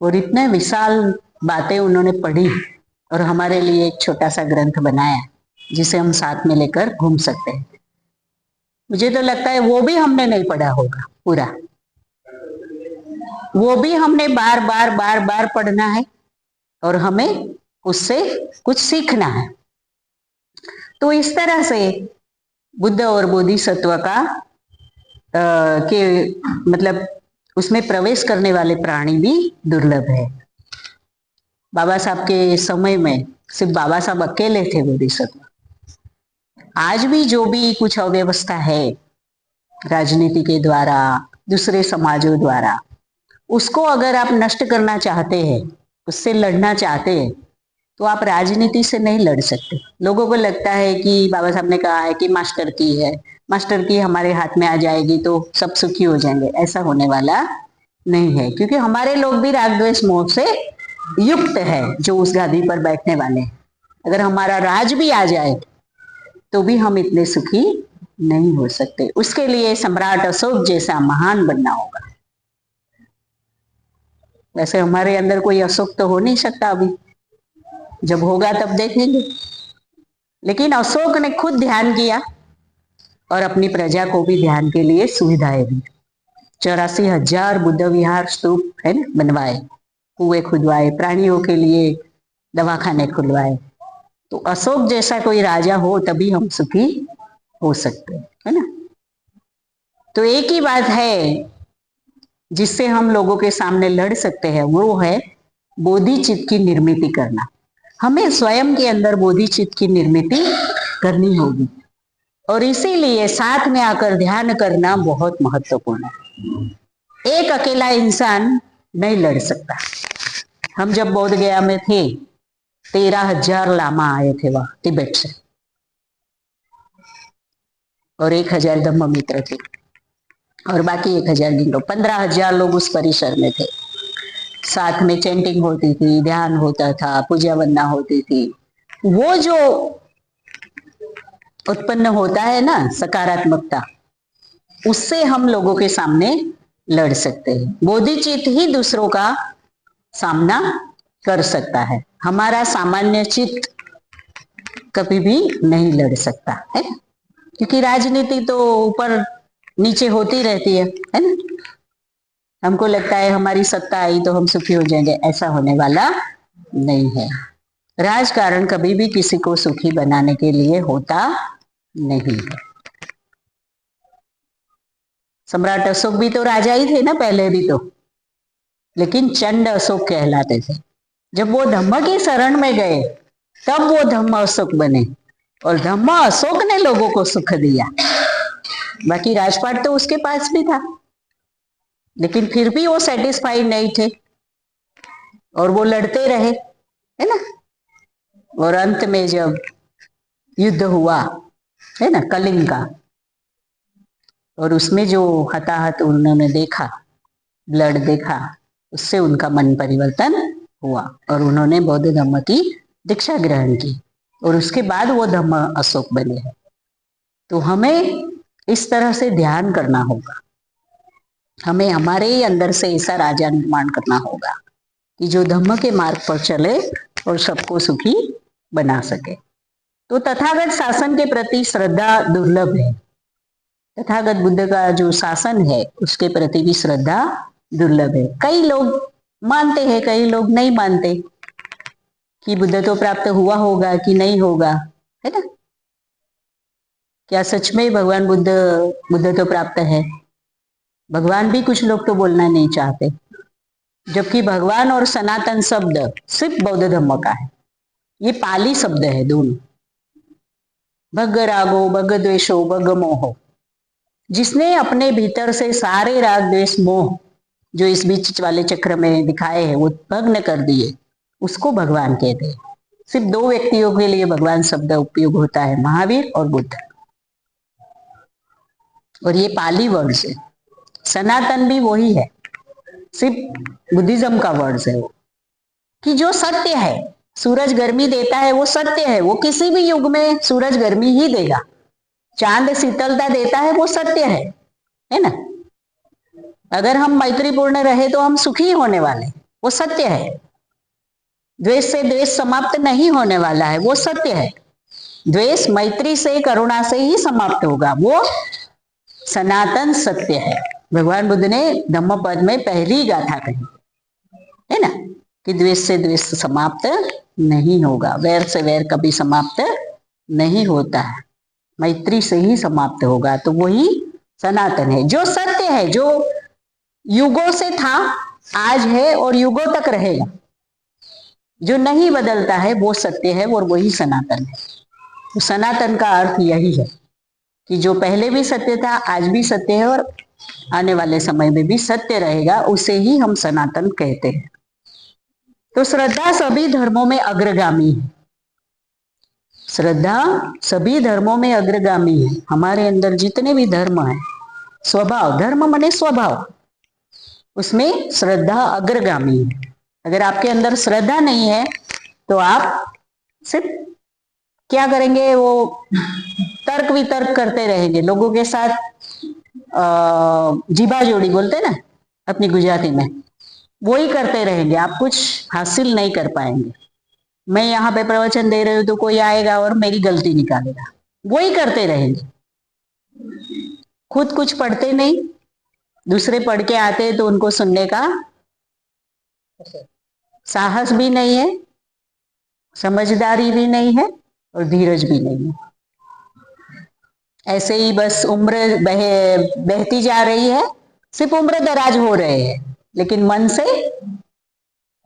और इतने विशाल बातें उन्होंने पढ़ी और हमारे लिए एक छोटा सा ग्रंथ बनाया जिसे हम साथ में लेकर घूम सकते हैं। मुझे तो लगता है वो भी हमने नहीं पढ़ा होगा पूरा, वो भी हमने बार बार बार बार पढ़ना है और हमें उससे कुछ सीखना है। तो इस तरह से बुद्ध और बोधिसत्व का के मतलब उसमें प्रवेश करने वाले प्राणी भी दुर्लभ है। बाबा साहब के समय में सिर्फ बाबा साहब अकेले थे बोधिसत्व। आज भी जो भी कुछ अव्यवस्था है राजनीति के द्वारा, दूसरे समाजों द्वारा, उसको अगर आप नष्ट करना चाहते हैं, उससे लड़ना चाहते हैं, तो आप राजनीति से नहीं लड़ सकते। लोगों को लगता है कि बाबा साहब ने कहा है कि मास्टर की है, मास्टर की हमारे हाथ में आ जाएगी तो सब सुखी हो जाएंगे। ऐसा होने वाला नहीं है, क्योंकि हमारे लोग भी राग द्वेष मोह से युक्त है जो उस गादी पर बैठने वाले हैं। अगर हमारा राज भी आ जाए तो भी हम इतने सुखी नहीं हो सकते। उसके लिए सम्राट अशोक जैसा महान बनना होगा। वैसे हमारे अंदर कोई अशोक तो हो नहीं सकता अभी, जब होगा तब देखेंगे। लेकिन अशोक ने खुद ध्यान किया और अपनी प्रजा को भी ध्यान के लिए सुविधाएं दी। 84,000 बुद्ध विहार स्तूप है ना बनवाए, कुएं खुदवाए, प्राणियों के लिए दवाखाने खुलवाए। तो अशोक जैसा कोई राजा हो तभी हम सुखी हो सकते हैं, है ना। तो एक ही बात है जिससे हम लोगों के सामने लड़ सकते हैं, वो है बोधिचित्त की निर्मिति करना। हमें स्वयं के अंदर बोधिचित्त की निर्मिति करनी होगी, और इसीलिए साथ में आकर ध्यान करना बहुत महत्वपूर्ण है। एक अकेला इंसान नहीं लड़ सकता। हम जब बोध गया में थे, 13,000 लामा आए थे वहां तिब्बत से, और 1,000 धम्म मित्र थे, और बाकी 1,000 गिन लो, 15,000 लोग उस परिसर में थे। साथ में चैंटिंग होती थी, ध्यान होता था, पूजा वंदना होती थी। वो जो उत्पन्न होता है ना सकारात्मकता, उससे हम लोगों के सामने लड़ सकते हैं। बोधिचित्त ही दूसरों का सामना कर सकता है। हमारा सामान्य चित्त कभी भी नहीं लड़ सकता है, क्योंकि राजनीति तो ऊपर नीचे होती रहती है ना। हमको लगता है हमारी सत्ता आई तो हम सुखी हो जाएंगे, ऐसा होने वाला नहीं है। राजकारण कभी भी किसी को सुखी बनाने के लिए होता नहीं है। सम्राट अशोक भी तो राजा ही थे ना पहले भी तो, लेकिन चंड अशोक कहलाते थे। जब वो धम्म की शरण में गए तब वो धम्म अशोक बने, और धम्म अशोक ने लोगों को सुख दिया। बाकी राजपाट तो उसके पास भी था, लेकिन फिर भी वो सेटिस्फाइड नहीं थे और वो लड़ते रहे, है ना। और अंत में जब युद्ध हुआ है ना कलिंग का, और उसमें जो हताहत उन्होंने देखा, ब्लड देखा, उससे उनका मन परिवर्तन हुआ और उन्होंने बौद्ध धम्म की दीक्षा ग्रहण की, और उसके बाद वो धम्म अशोक बने हैं। तो हमें इस तरह से ध्यान करना होगा। हमें हमारे ही अंदर से ऐसा राजा निर्माण करना होगा कि जो धम्म के मार्ग पर चले और सबको सुखी बना सके। तो तथागत शासन के प्रति श्रद्धा दुर्लभ है। तथागत बुद्ध का जो शासन है उसके प्रति भी श्रद्धा दुर्लभ है। कई लोग मानते हैं, कई लोग नहीं मानते कि बुद्ध तो प्राप्त हुआ होगा कि नहीं होगा, है ना। क्या सच में भगवान बुद्ध बुद्ध तो प्राप्त है? भगवान भी कुछ लोग तो बोलना नहीं चाहते, जबकि भगवान और सनातन शब्द सिर्फ बौद्ध धर्म का है। ये पाली शब्द है दोनों, भग रागो भग द्वेषो भग मोहो। जिसने अपने भीतर से सारे राग द्वेष मोह जो इस बीच वाले चक्र में दिखाए हैं वो भग्न कर दिए, उसको भगवान कहते हैं। सिर्फ दो व्यक्तियों के लिए भगवान शब्द उपयोग होता है, महावीर और बुद्ध, और ये पाली वर्ड है। सनातन भी वही है, सिर्फ बुद्धिज्म का वर्ड है वो, कि जो सत्य है, सूरज गर्मी देता है वो सत्य है, वो किसी भी युग में सूरज गर्मी ही देगा। चांद शीतलता देता है वो सत्य है ना। अगर हम मैत्रीपूर्ण रहे तो हम सुखी होने वाले, वो सत्य है। द्वेष से द्वेष समाप्त नहीं होने वाला है, वो सत्य है। द्वेष मैत्री से करुणा से ही समाप्त होगा, वो सनातन सत्य है। भगवान बुद्ध ने धम्मपद में पहली गाथा कही है ना, कि द्वेष से द्वेष समाप्त नहीं होगा, वैर से वैर कभी समाप्त नहीं होता है, मैत्री से ही समाप्त होगा। तो वही सनातन है, जो सत्य है, जो युगों से था, आज है और युगों तक रहेगा, जो नहीं बदलता है वो सत्य है और वही सनातन है। तो सनातन का अर्थ यही है कि जो पहले भी सत्य था, आज भी सत्य है और आने वाले समय में भी सत्य रहेगा, उसे ही हम सनातन कहते हैं। तो श्रद्धा सभी धर्मों में अग्रगामी है। श्रद्धा सभी धर्मों में अग्रगामी है। हमारे अंदर जितने भी धर्म है, स्वभाव, धर्म माने स्वभाव, उसमें श्रद्धा अग्रगामी है। अगर आपके अंदर श्रद्धा नहीं है तो आप सिर्फ क्या करेंगे, वो तर्क वितर्क करते रहेंगे लोगों के साथ, जीभा जोड़ी बोलते ना अपनी गुजराती में, वो ही करते रहेंगे, आप कुछ हासिल नहीं कर पाएंगे। मैं यहाँ पे प्रवचन दे रही हूँ तो कोई आएगा और मेरी गलती निकालेगा, वो ही करते रहेंगे। खुद कुछ पढ़ते नहीं, दूसरे पढ़ के आते तो उनको सुनने का साहस भी नहीं है, समझदारी भी नहीं है और धीरज भी नहीं है। ऐसे ही बस उम्र बहती जा रही है, सिर्फ उम्र दराज हो रहे हैं, लेकिन मन से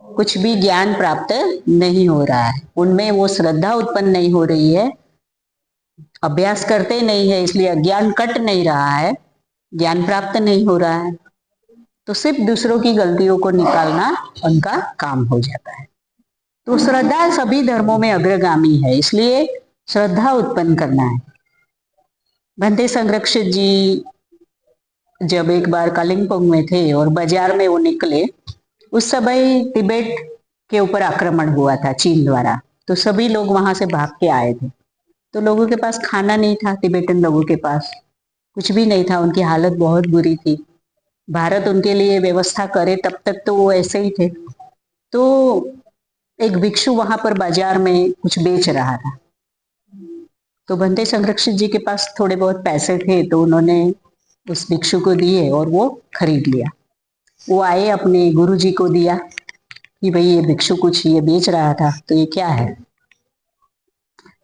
कुछ भी ज्ञान प्राप्त नहीं हो रहा है, उनमें वो श्रद्धा उत्पन्न नहीं हो रही है, अभ्यास करते नहीं है, इसलिए अज्ञान कट नहीं रहा है, ज्ञान प्राप्त नहीं हो रहा है। तो सिर्फ दूसरों की गलतियों को निकालना उनका काम हो जाता है। तो श्रद्धा सभी धर्मों में अग्रगामी है, इसलिए श्रद्धा उत्पन्न करना है। भंते संरक्षित जी जब एक बार कालिम्पोंग में थे और बाजार में वो निकले, उस समय तिब्बत के ऊपर आक्रमण हुआ था चीन द्वारा, तो सभी लोग वहां से भाग के आए थे। तो लोगों के पास खाना नहीं था, तिब्बतन लोगों के पास कुछ भी नहीं था, उनकी हालत बहुत बुरी थी। भारत उनके लिए व्यवस्था करे तब तक तो वो ऐसे ही थे। तो एक भिक्षु वहां पर बाजार में कुछ बेच रहा था, तो भंते संरक्षित जी के पास थोड़े बहुत पैसे थे, तो उन्होंने उस भिक्षु को दिए और वो खरीद लिया। वो आए अपने गुरु जी को दिया कि भाई ये भिक्षु कुछ ये बेच रहा था, तो ये क्या है।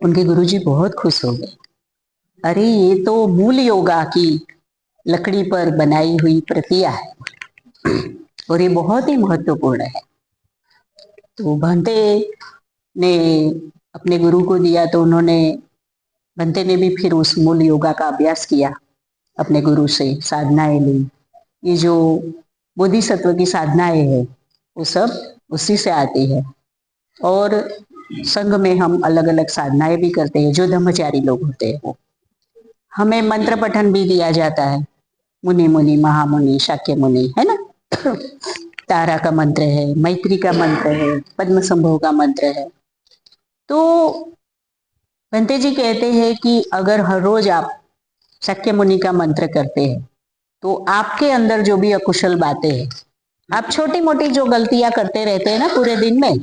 उनके गुरु जी बहुत खुश हो गए, अरे ये तो मूल योगा की लकड़ी पर बनाई हुई प्रतिया है और ये बहुत ही महत्वपूर्ण है। तो भंते ने अपने गुरु को दिया, तो भंते ने भी फिर उस मूल योगा का अभ्यास किया, अपने गुरु से साधनाएं ली। ये जो बोधिसत्व की साधनाएं है वो सब उसी से आती है। और संघ में हम अलग अलग साधनाएं भी करते हैं, जो ब्रह्मचारी लोग होते हैं वो, हमें मंत्र पठन भी दिया जाता है, मुनि मुनि महामुनि शाक्य मुनि, है ना तारा का मंत्र है, मैत्री का मंत्र है, पद्म संभव का मंत्र है। तो भंते जी कहते हैं कि अगर हर रोज आप शाक्य मुनि का मंत्र करते हैं तो आपके अंदर जो भी अकुशल बातें हैं, आप छोटी मोटी जो गलतियां करते रहते हैं ना पूरे दिन में,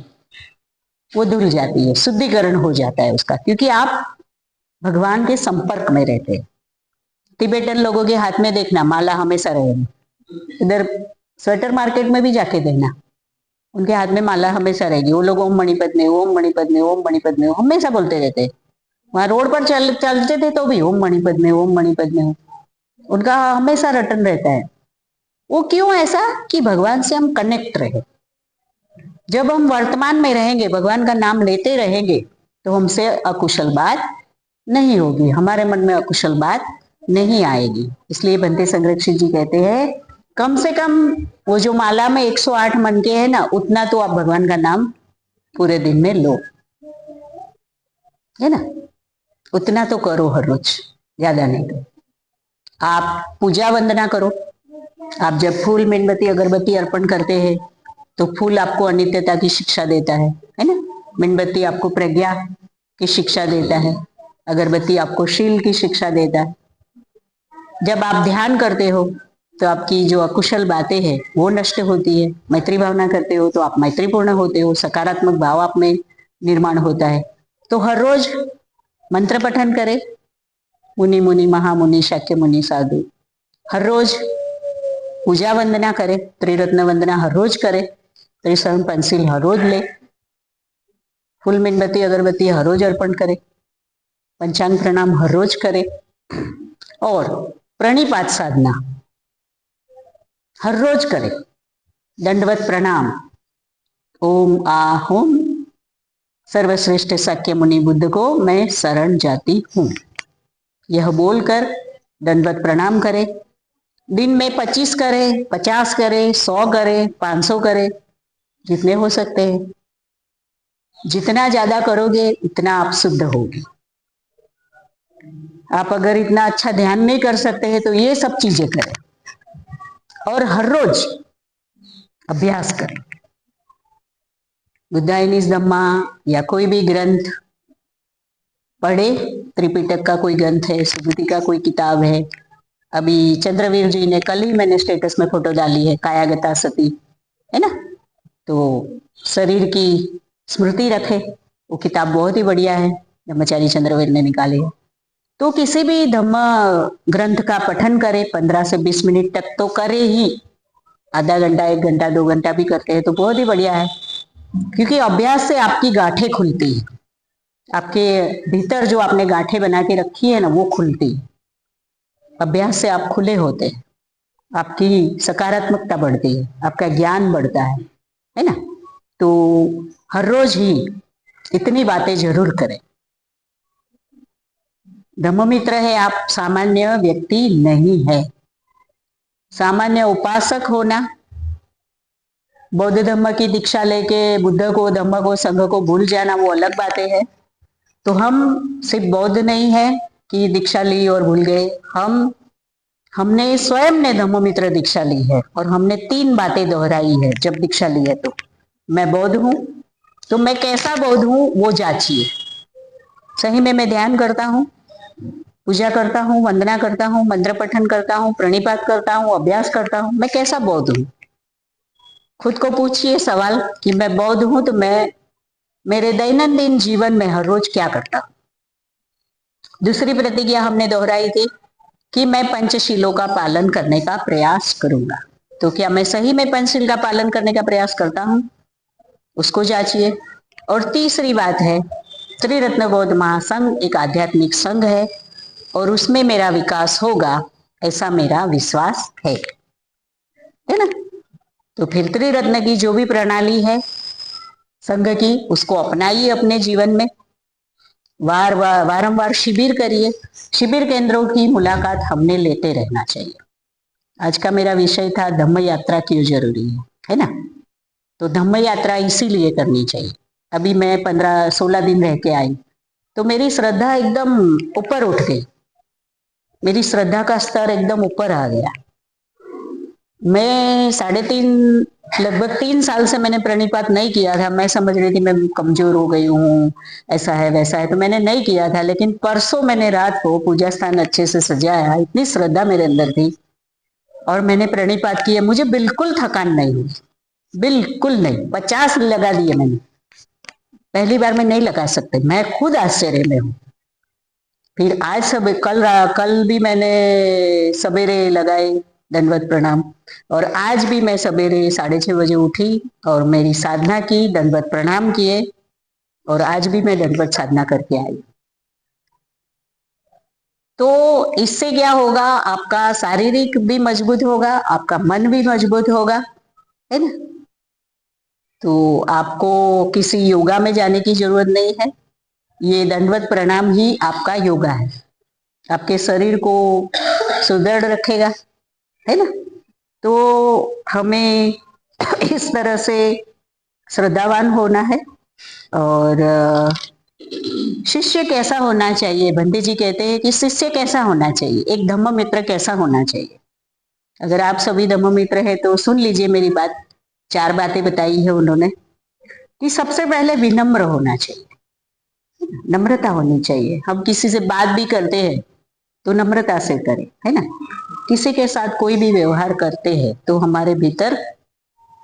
वो धुल जाती है, शुद्धिकरण हो जाता है उसका, क्योंकि आप भगवान के संपर्क में रहते हैं। तिबेटन लोगों के हाथ में देखना माला हमेशा रहेगी। इधर स्वेटर मार्केट में भी जाके देखना, उनके हाथ में माला हमेशा रहेगी। वो लोग ओम मणिपद्मे ओम मणिपद्मे ओम मणिपद्मे हमेशा बोलते रहते हैं। वहां रोड पर चलते थे तो भी ओम मणिपद्मे ओम मणिपद्मे, उनका हमेशा रटन रहता है। वो क्यों ऐसा? कि भगवान से हम कनेक्ट रहे। जब हम वर्तमान में रहेंगे, भगवान का नाम लेते रहेंगे, तो हमसे अकुशल बात नहीं होगी, हमारे मन में अकुशल बात नहीं आएगी। इसलिए बनते संरक्षक जी कहते हैं कम से कम वो जो माला में 108 मन के है ना, उतना तो आप भगवान का नाम पूरे दिन में लो, है ना, उतना तो करो हर रोज, ज्यादा नहीं। तो आप पूजा वंदना करो। आप जब फूल मेणबत्ती अगरबत्ती अर्पण करते हैं तो फूल आपको अनित्यता की शिक्षा देता है ना। मेणबत्ती आपको प्रज्ञा की शिक्षा देता है, अगरबत्ती आपको शील की शिक्षा देता है। जब आप ध्यान करते हो तो आपकी जो अकुशल बातें हैं वो नष्ट होती है। मैत्री भावना करते हो तो आप मैत्रीपूर्ण होते हो, सकारात्मक भाव आप में निर्माण होता है। तो हर रोज मंत्र पठन करें, मुनि मुनि महामुनि शाक्य मुनि साधु। हर रोज पूजा वंदना करे, त्रिरत्न वंदना हर रोज करे, त्रिशरण पंसिल हर रोज ले, फूल मेणबत्ती अगरबत्ती हर रोज अर्पण करे, पंचांग प्रणाम हर रोज करे, और प्रणिपात साधना हर रोज करे। दंडवत प्रणाम, ओम आहोम सर्वश्रेष्ठ शाक्य मुनि बुद्ध को मैं शरण जाती हूं, यह बोलकर दंडवत प्रणाम करे। दिन में 25 करे, 50 करे, 100 करे, 500 करे, जितने हो सकते हैं। जितना ज्यादा करोगे उतना आप शुद्ध होगे। आप अगर इतना अच्छा ध्यान नहीं कर सकते हैं तो ये सब चीजें करें और हर रोज अभ्यास करें। बुद्धायनीस धम्मा या कोई भी ग्रंथ पढ़े, त्रिपिटक का कोई ग्रंथ है, सुबुद्धि का कोई किताब है। अभी चंद्रवीर जी ने कल ही मैंने स्टेटस में फोटो डाली है, कायागता सती, है ना। तो शरीर की स्मृति रखे, वो किताब बहुत ही बढ़िया है, ब्रह्मचारी चंद्रवीर ने निकाली है। तो किसी भी धम्म ग्रंथ का पठन करे, 15 से 20 मिनट तक तो करे ही। आधा घंटा, 1 घंटा, 2 घंटा भी करते हैं तो बहुत ही बढ़िया है, क्योंकि अभ्यास से आपकी गांठें खुलती है। आपके भीतर जो आपने गांठें बना के रखी है ना, वो खुलती है। अभ्यास से आप खुले होते हैं, आपकी सकारात्मकता बढ़ती है, आपका ज्ञान बढ़ता है ना। तो हर रोज ही इतनी बातें जरूर करें। धम्ममित्र है, आप सामान्य व्यक्ति नहीं है। सामान्य उपासक होना, बौद्ध धम्म की दीक्षा लेके बुद्ध को, धम्म को, संघ को भूल जाना, वो अलग बातें है। तो हम सिर्फ बौद्ध नहीं है कि दीक्षा ली और भूल गए। हमने स्वयं ने धम्ममित्र दीक्षा ली है और हमने 3 बातें दोहराई है जब दीक्षा ली है। तो मैं बौद्ध हूं, तो मैं कैसा बौद्ध हूं वो जांचिए। सही में मैं ध्यान करता हूं, पूजा करता हूं, वंदना करता हूं, मंत्र पठन करता हूं, प्रणिपात करता हूं, अभ्यास करता हूं, मैं कैसा बौद्ध हूं? खुद को पूछिए सवाल कि मैं बौद्ध हूं तो मैं मेरे दैनंदिन जीवन में हर रोज क्या करता हूं। दूसरी प्रतिज्ञा हमने दोहराई थी कि मैं पंचशीलों का पालन करने का प्रयास करूंगा। तो क्या मैं सही में पंचशील का पालन करने का प्रयास करता हूं? उसको जांचिए। और तीसरी बात है, त्रिरत्न बौद्ध महासंघ एक आध्यात्मिक संघ है और उसमें मेरा विकास होगा, ऐसा मेरा विश्वास है ना। तो फिर त्रिरत्न की जो भी प्रणाली है संघ की, उसको अपनाइए अपने जीवन में। वारंवार शिविर करिए। शिविर केंद्रों की मुलाकात हमने लेते रहना चाहिए। आज का मेरा विषय था धम्म यात्रा क्यों जरूरी है ना। तो धम्म यात्रा इसीलिए करनी चाहिए। अभी मैं 15-16 दिन रह के आई तो मेरी श्रद्धा एकदम ऊपर उठ गई, मेरी श्रद्धा का स्तर एकदम ऊपर आ गया। मैं 3.5 लगभग 3 साल से मैंने प्रणिपात नहीं किया था। मैं समझ रही थी मैं कमजोर हो गई हूँ, ऐसा है वैसा है, तो मैंने नहीं किया था। लेकिन परसों मैंने रात को पूजा स्थान अच्छे से सजाया, इतनी श्रद्धा मेरे अंदर थी और मैंने प्रणिपात किया। मुझे बिल्कुल थकान नहीं हुई, बिल्कुल नहीं। 50 लगा दिए मैंने, पहली बार में नहीं लगा सकते, मैं खुद आश्चर्य में हूँ। फिर आज सब कल भी मैंने सवेरे लगाए दंडवत प्रणाम, और आज भी मैं सवेरे 6:30 बजे उठी और मेरी साधना की, दंडवत प्रणाम किए, और आज भी मैं दंडवत साधना करके आई। तो इससे क्या होगा, आपका शारीरिक भी मजबूत होगा, आपका मन भी मजबूत होगा, है ना। तो आपको किसी योगा में जाने की जरूरत नहीं है, ये दंडवत प्रणाम ही आपका योगा है, आपके शरीर को सुदृढ़ रखेगा, है ना। तो हमें इस तरह से श्रद्धावान होना है। और शिष्य कैसा होना चाहिए, बंटी जी कहते हैं कि शिष्य कैसा होना चाहिए, एक धम्म मित्र कैसा होना चाहिए। अगर आप सभी धम्म मित्र है तो सुन लीजिए मेरी बात। 4 बातें बताई है उन्होंने कि सबसे पहले विनम्र होना चाहिए, नम्रता होनी चाहिए। हम किसी से बात भी करते हैं तो नम्रता से करें, है ना। किसी के साथ कोई भी व्यवहार करते हैं तो हमारे भीतर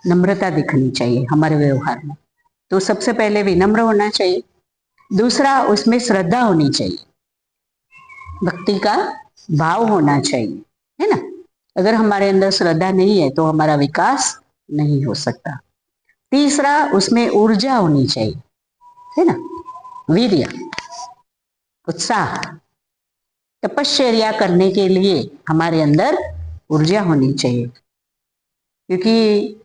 नम्रता दिखनी चाहिए हमारे व्यवहार में। तो सबसे पहले विनम्र होना चाहिए। दूसरा, उसमें श्रद्धा होनी चाहिए, भक्ति का भाव होना चाहिए, है ना। अगर हमारे अंदर श्रद्धा नहीं है तो हमारा विकास नहीं हो सकता। तीसरा, उसमें ऊर्जा होनी चाहिए, है ना, वीर्य, उत्साह। तपश्चर्या करने के लिए हमारे अंदर ऊर्जा होनी चाहिए, क्योंकि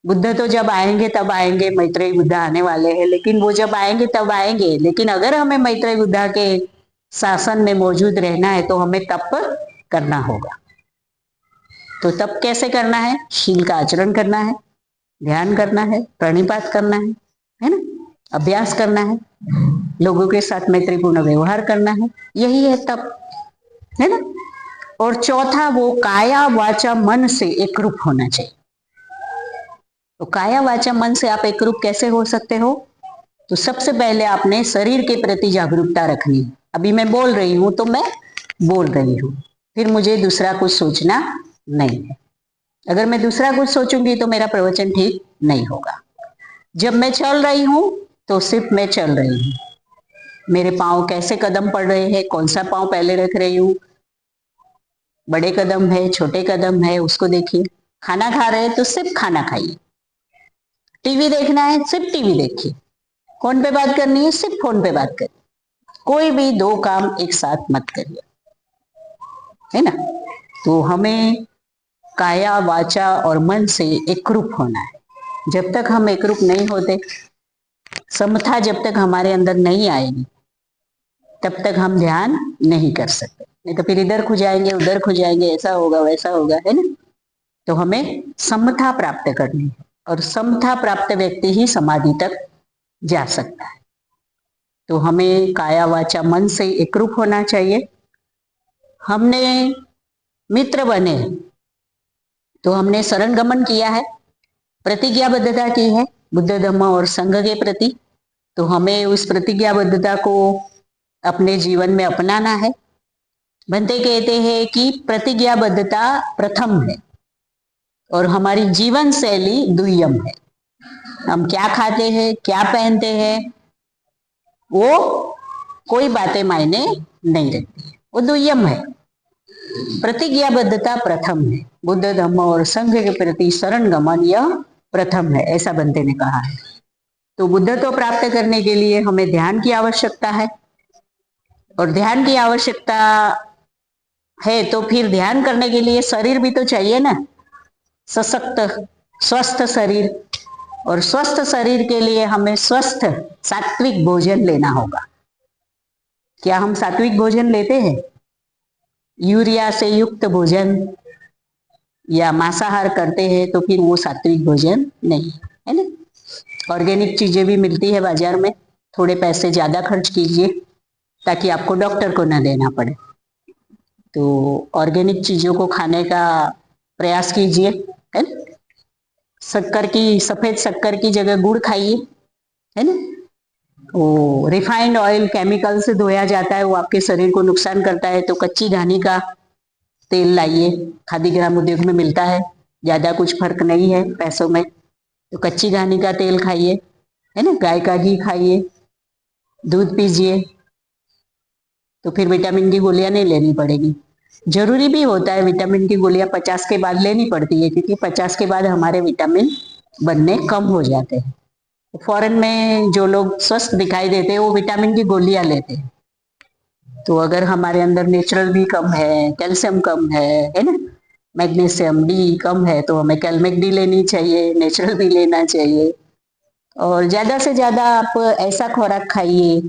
बुद्ध तो जब आएंगे तब आएंगे, मैत्रेयी बुद्ध आने वाले हैं, लेकिन वो जब आएंगे तब आएंगे, लेकिन अगर हमें मैत्रेयी बुद्ध के शासन में मौजूद रहना है तो हमें तप करना होगा। तो तप कैसे करना है, शील का आचरण करना है, ध्यान करना है, प्रणिपात करना है ना, अभ्यास करना है, लोगों के साथ मैत्रीपूर्ण व्यवहार करना है, यही है तप, है ना। और चौथा, वो काया वाचा मन से एकरूप होना चाहिए। तो काया वाचा मन से आप एकरूप कैसे हो सकते हो, तो सबसे पहले आपने शरीर के प्रति जागरूकता रखनी है। अभी मैं बोल रही हूं तो मैं बोल रही हूं, फिर मुझे दूसरा कुछ सोचना नहीं है। अगर मैं दूसरा कुछ सोचूंगी तो मेरा प्रवचन ठीक नहीं होगा। जब मैं चल रही हूं तो सिर्फ मैं चल रही हूं, मेरे पांव कैसे कदम पड़ रहे हैं, कौन सा पांव पहले रख रही हूं, बड़े कदम है छोटे कदम है उसको देखिए। खाना खा रहे हैं तो सिर्फ खाना खाइए, टीवी देखना है सिर्फ टीवी देखिए, फोन पे बात करनी है सिर्फ फोन पे बात करिए, कोई भी 2 काम एक साथ मत करिए, है ना। तो हमें काया वाचा और मन से एकरूप होना है। जब तक हम एकरूप नहीं होते, समता जब तक हमारे अंदर नहीं आएगी तब तक हम ध्यान नहीं कर सकते, नहीं तो फिर इधर खो जाएंगे उधर खो जाएंगे, ऐसा होगा वैसा होगा, है ना। तो हमें समता प्राप्त करनी है, और समता प्राप्त व्यक्ति ही समाधि तक जा सकता है। तो हमें काया वाचा मन से एकरूप होना चाहिए। हमने मित्र बने तो हमने शरण गमन किया है, प्रतिज्ञाबद्धता की है बुद्ध धम्म और संघ के प्रति, तो हमें उस प्रतिज्ञाबद्धता को अपने जीवन में अपनाना है। बनते कहते हैं कि प्रतिज्ञाबद्धता प्रथम है और हमारी जीवन शैली द्वितीयम है। हम क्या खाते हैं, क्या पहनते हैं, वो कोई बातें मायने नहीं रखती, वो द्वितीयम है। प्रतिज्ञाबद्धता प्रथम है, बुद्ध धम्म और संघ के प्रति शरण गमन यह प्रथम है, ऐसा बनते ने कहा है। तो बुद्धत्व प्राप्त करने के लिए हमें ध्यान की आवश्यकता है, और ध्यान की आवश्यकता है तो फिर ध्यान करने के लिए शरीर भी तो चाहिए ना, सशक्त स्वस्थ शरीर। और स्वस्थ शरीर के लिए हमें स्वस्थ सात्विक भोजन लेना होगा। क्या हम सात्विक भोजन लेते हैं? यूरिया से युक्त भोजन या मांसाहार करते हैं तो फिर वो सात्विक भोजन नहीं है ना। ऑर्गेनिक चीजें भी मिलती है बाजार में, थोड़े पैसे ज्यादा खर्च कीजिए ताकि आपको डॉक्टर को ना देना पड़े। तो ऑर्गेनिक चीजों को खाने का प्रयास कीजिए, है ना। शक्कर की, सफेद शक्कर की जगह गुड़ खाइए, है ना। वो रिफाइंड ऑयल केमिकल से धोया जाता है, वो आपके शरीर को नुकसान करता है। तो कच्ची घानी का तेल लाइए, खादी ग्राम उद्योग में मिलता है, ज्यादा कुछ फर्क नहीं है पैसों में। तो कच्ची घानी का तेल खाइए, है ना, गाय का घी खाइए, दूध पीजिए, तो फिर विटामिन की गोलियां नहीं लेनी पड़ेगी। जरूरी भी होता है विटामिन की गोलियां 50 के बाद लेनी पड़ती है, क्योंकि 50 के बाद हमारे विटामिन बनने कम हो जाते हैं। फॉरेन में जो लोग स्वस्थ दिखाई देते हैं वो विटामिन की गोलियां लेते हैं। तो अगर हमारे अंदर नेचुरल भी कम है, कैल्शियम कम है ना, मैग्नीशियम डी कम है, तो हमें कैलमेक डी लेनी चाहिए, नेचुरल भी लेना चाहिए। और ज्यादा से ज्यादा आप ऐसा खुराक खाइए,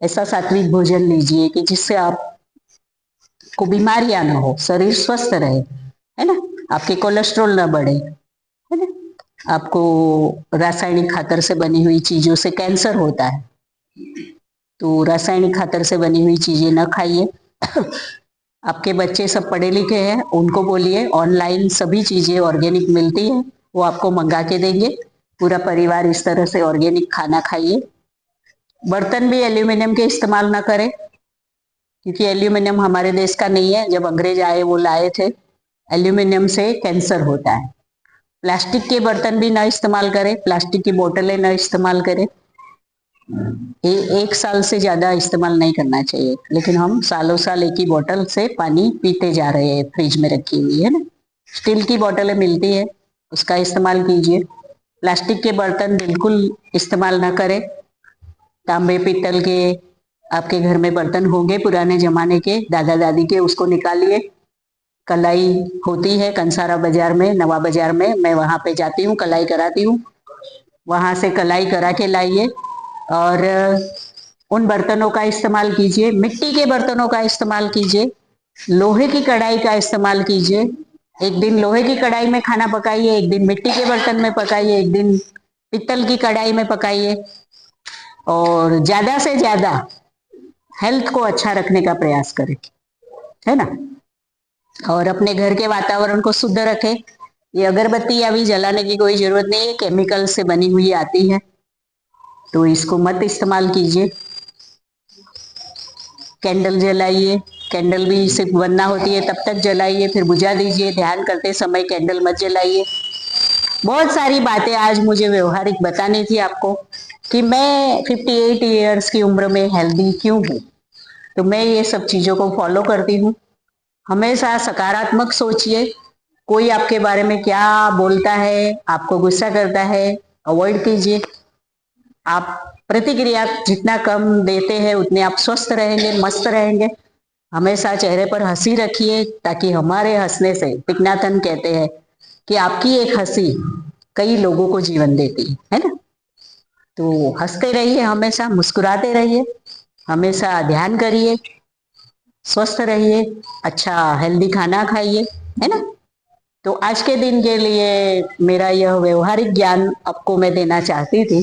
ऐसा सात्विक भोजन लीजिए कि जिससे आपको बीमारियां ना हो, शरीर स्वस्थ रहे, है ना, आपके कोलेस्ट्रॉल ना बढ़े, है ना। आपको रासायनिक खातर से बनी हुई चीजों से कैंसर होता है, तो रासायनिक खातर से बनी हुई चीजें न खाइए। आपके बच्चे सब पढ़े लिखे हैं, उनको बोलिए ऑनलाइन सभी चीजें ऑर्गेनिक मिलती है, वो आपको मंगा के देंगे। पूरा परिवार इस तरह से ऑर्गेनिक खाना खाइए। बर्तन भी एल्यूमिनियम के इस्तेमाल ना करें, क्योंकि एल्यूमिनियम हमारे देश का नहीं है। जब अंग्रेज आए वो लाए थे, एल्यूमिनियम से कैंसर होता है। प्लास्टिक के बर्तन भी ना इस्तेमाल करें, प्लास्टिक की बोतलें ना इस्तेमाल करें। एक साल से ज्यादा इस्तेमाल नहीं करना चाहिए, लेकिन हम सालों साल एक ही बोतल से पानी पीते जा रहे हैं, फ्रिज में रखी हुई है ना। स्टील की बोतलें मिलती है, उसका इस्तेमाल कीजिए। प्लास्टिक के बर्तन बिल्कुल इस्तेमाल ना करें। तांबे पीतल के आपके घर में बर्तन होंगे पुराने जमाने के, दादा दादी के, उसको निकालिए। कलाई होती है कंसारा बाजार में, नवा बाजार में, मैं वहां पे जाती हूँ, कलाई कराती हूँ, वहां से कलाई करा के लाइए और उन बर्तनों का इस्तेमाल कीजिए। मिट्टी के बर्तनों का इस्तेमाल कीजिए, लोहे की कढ़ाई का इस्तेमाल कीजिए। एक दिन लोहे की कढ़ाई में खाना पकाइए, एक दिन मिट्टी के बर्तन में पकाइए, एक दिन पीतल की कढ़ाई में पकाइए। और ज्यादा से ज्यादा हेल्थ को अच्छा रखने का प्रयास करें, है ना। और अपने घर के वातावरण को शुद्ध रखें। ये अगरबत्ती अभी जलाने की कोई जरूरत नहीं है, केमिकल से बनी हुई आती है, तो इसको मत इस्तेमाल कीजिए। कैंडल जलाइए, कैंडल भी सिर्फ बनना होती है तब तक जलाइए, फिर बुझा दीजिए। ध्यान करते समय कैंडल मत जलाइए। बहुत सारी बातें आज मुझे व्यवहारिक बतानी थी आपको कि मैं 58 ईयर्स की उम्र में हेल्दी क्यों हूँ। तो मैं ये सब चीजों को फॉलो करती हूँ। हमेशा सकारात्मक सोचिए। कोई आपके बारे में क्या बोलता है, आपको गुस्सा करता है, अवॉइड कीजिए। आप प्रतिक्रिया जितना कम देते हैं उतने आप स्वस्थ रहेंगे, मस्त रहेंगे। हमेशा चेहरे पर हंसी रखिए, ताकि हमारे हंसने से, पिकनाथन कहते हैं कि आपकी एक हंसी कई लोगों को जीवन देती है ना। तो हंसते रहिए, हमेशा मुस्कुराते रहिए, हमेशा ध्यान करिए, स्वस्थ रहिए, अच्छा हेल्दी खाना खाइए, है ना। तो आज के दिन के लिए मेरा यह व्यवहारिक ज्ञान आपको मैं देना चाहती थी।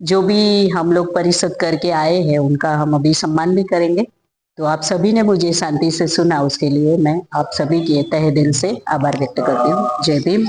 जो भी हम लोग परिषद करके आए हैं उनका हम अभी सम्मान भी करेंगे। तो आप सभी ने मुझे शांति से सुना, उसके लिए मैं आप सभी के तहे दिल से आभार व्यक्त करती हूँ। जय भीम।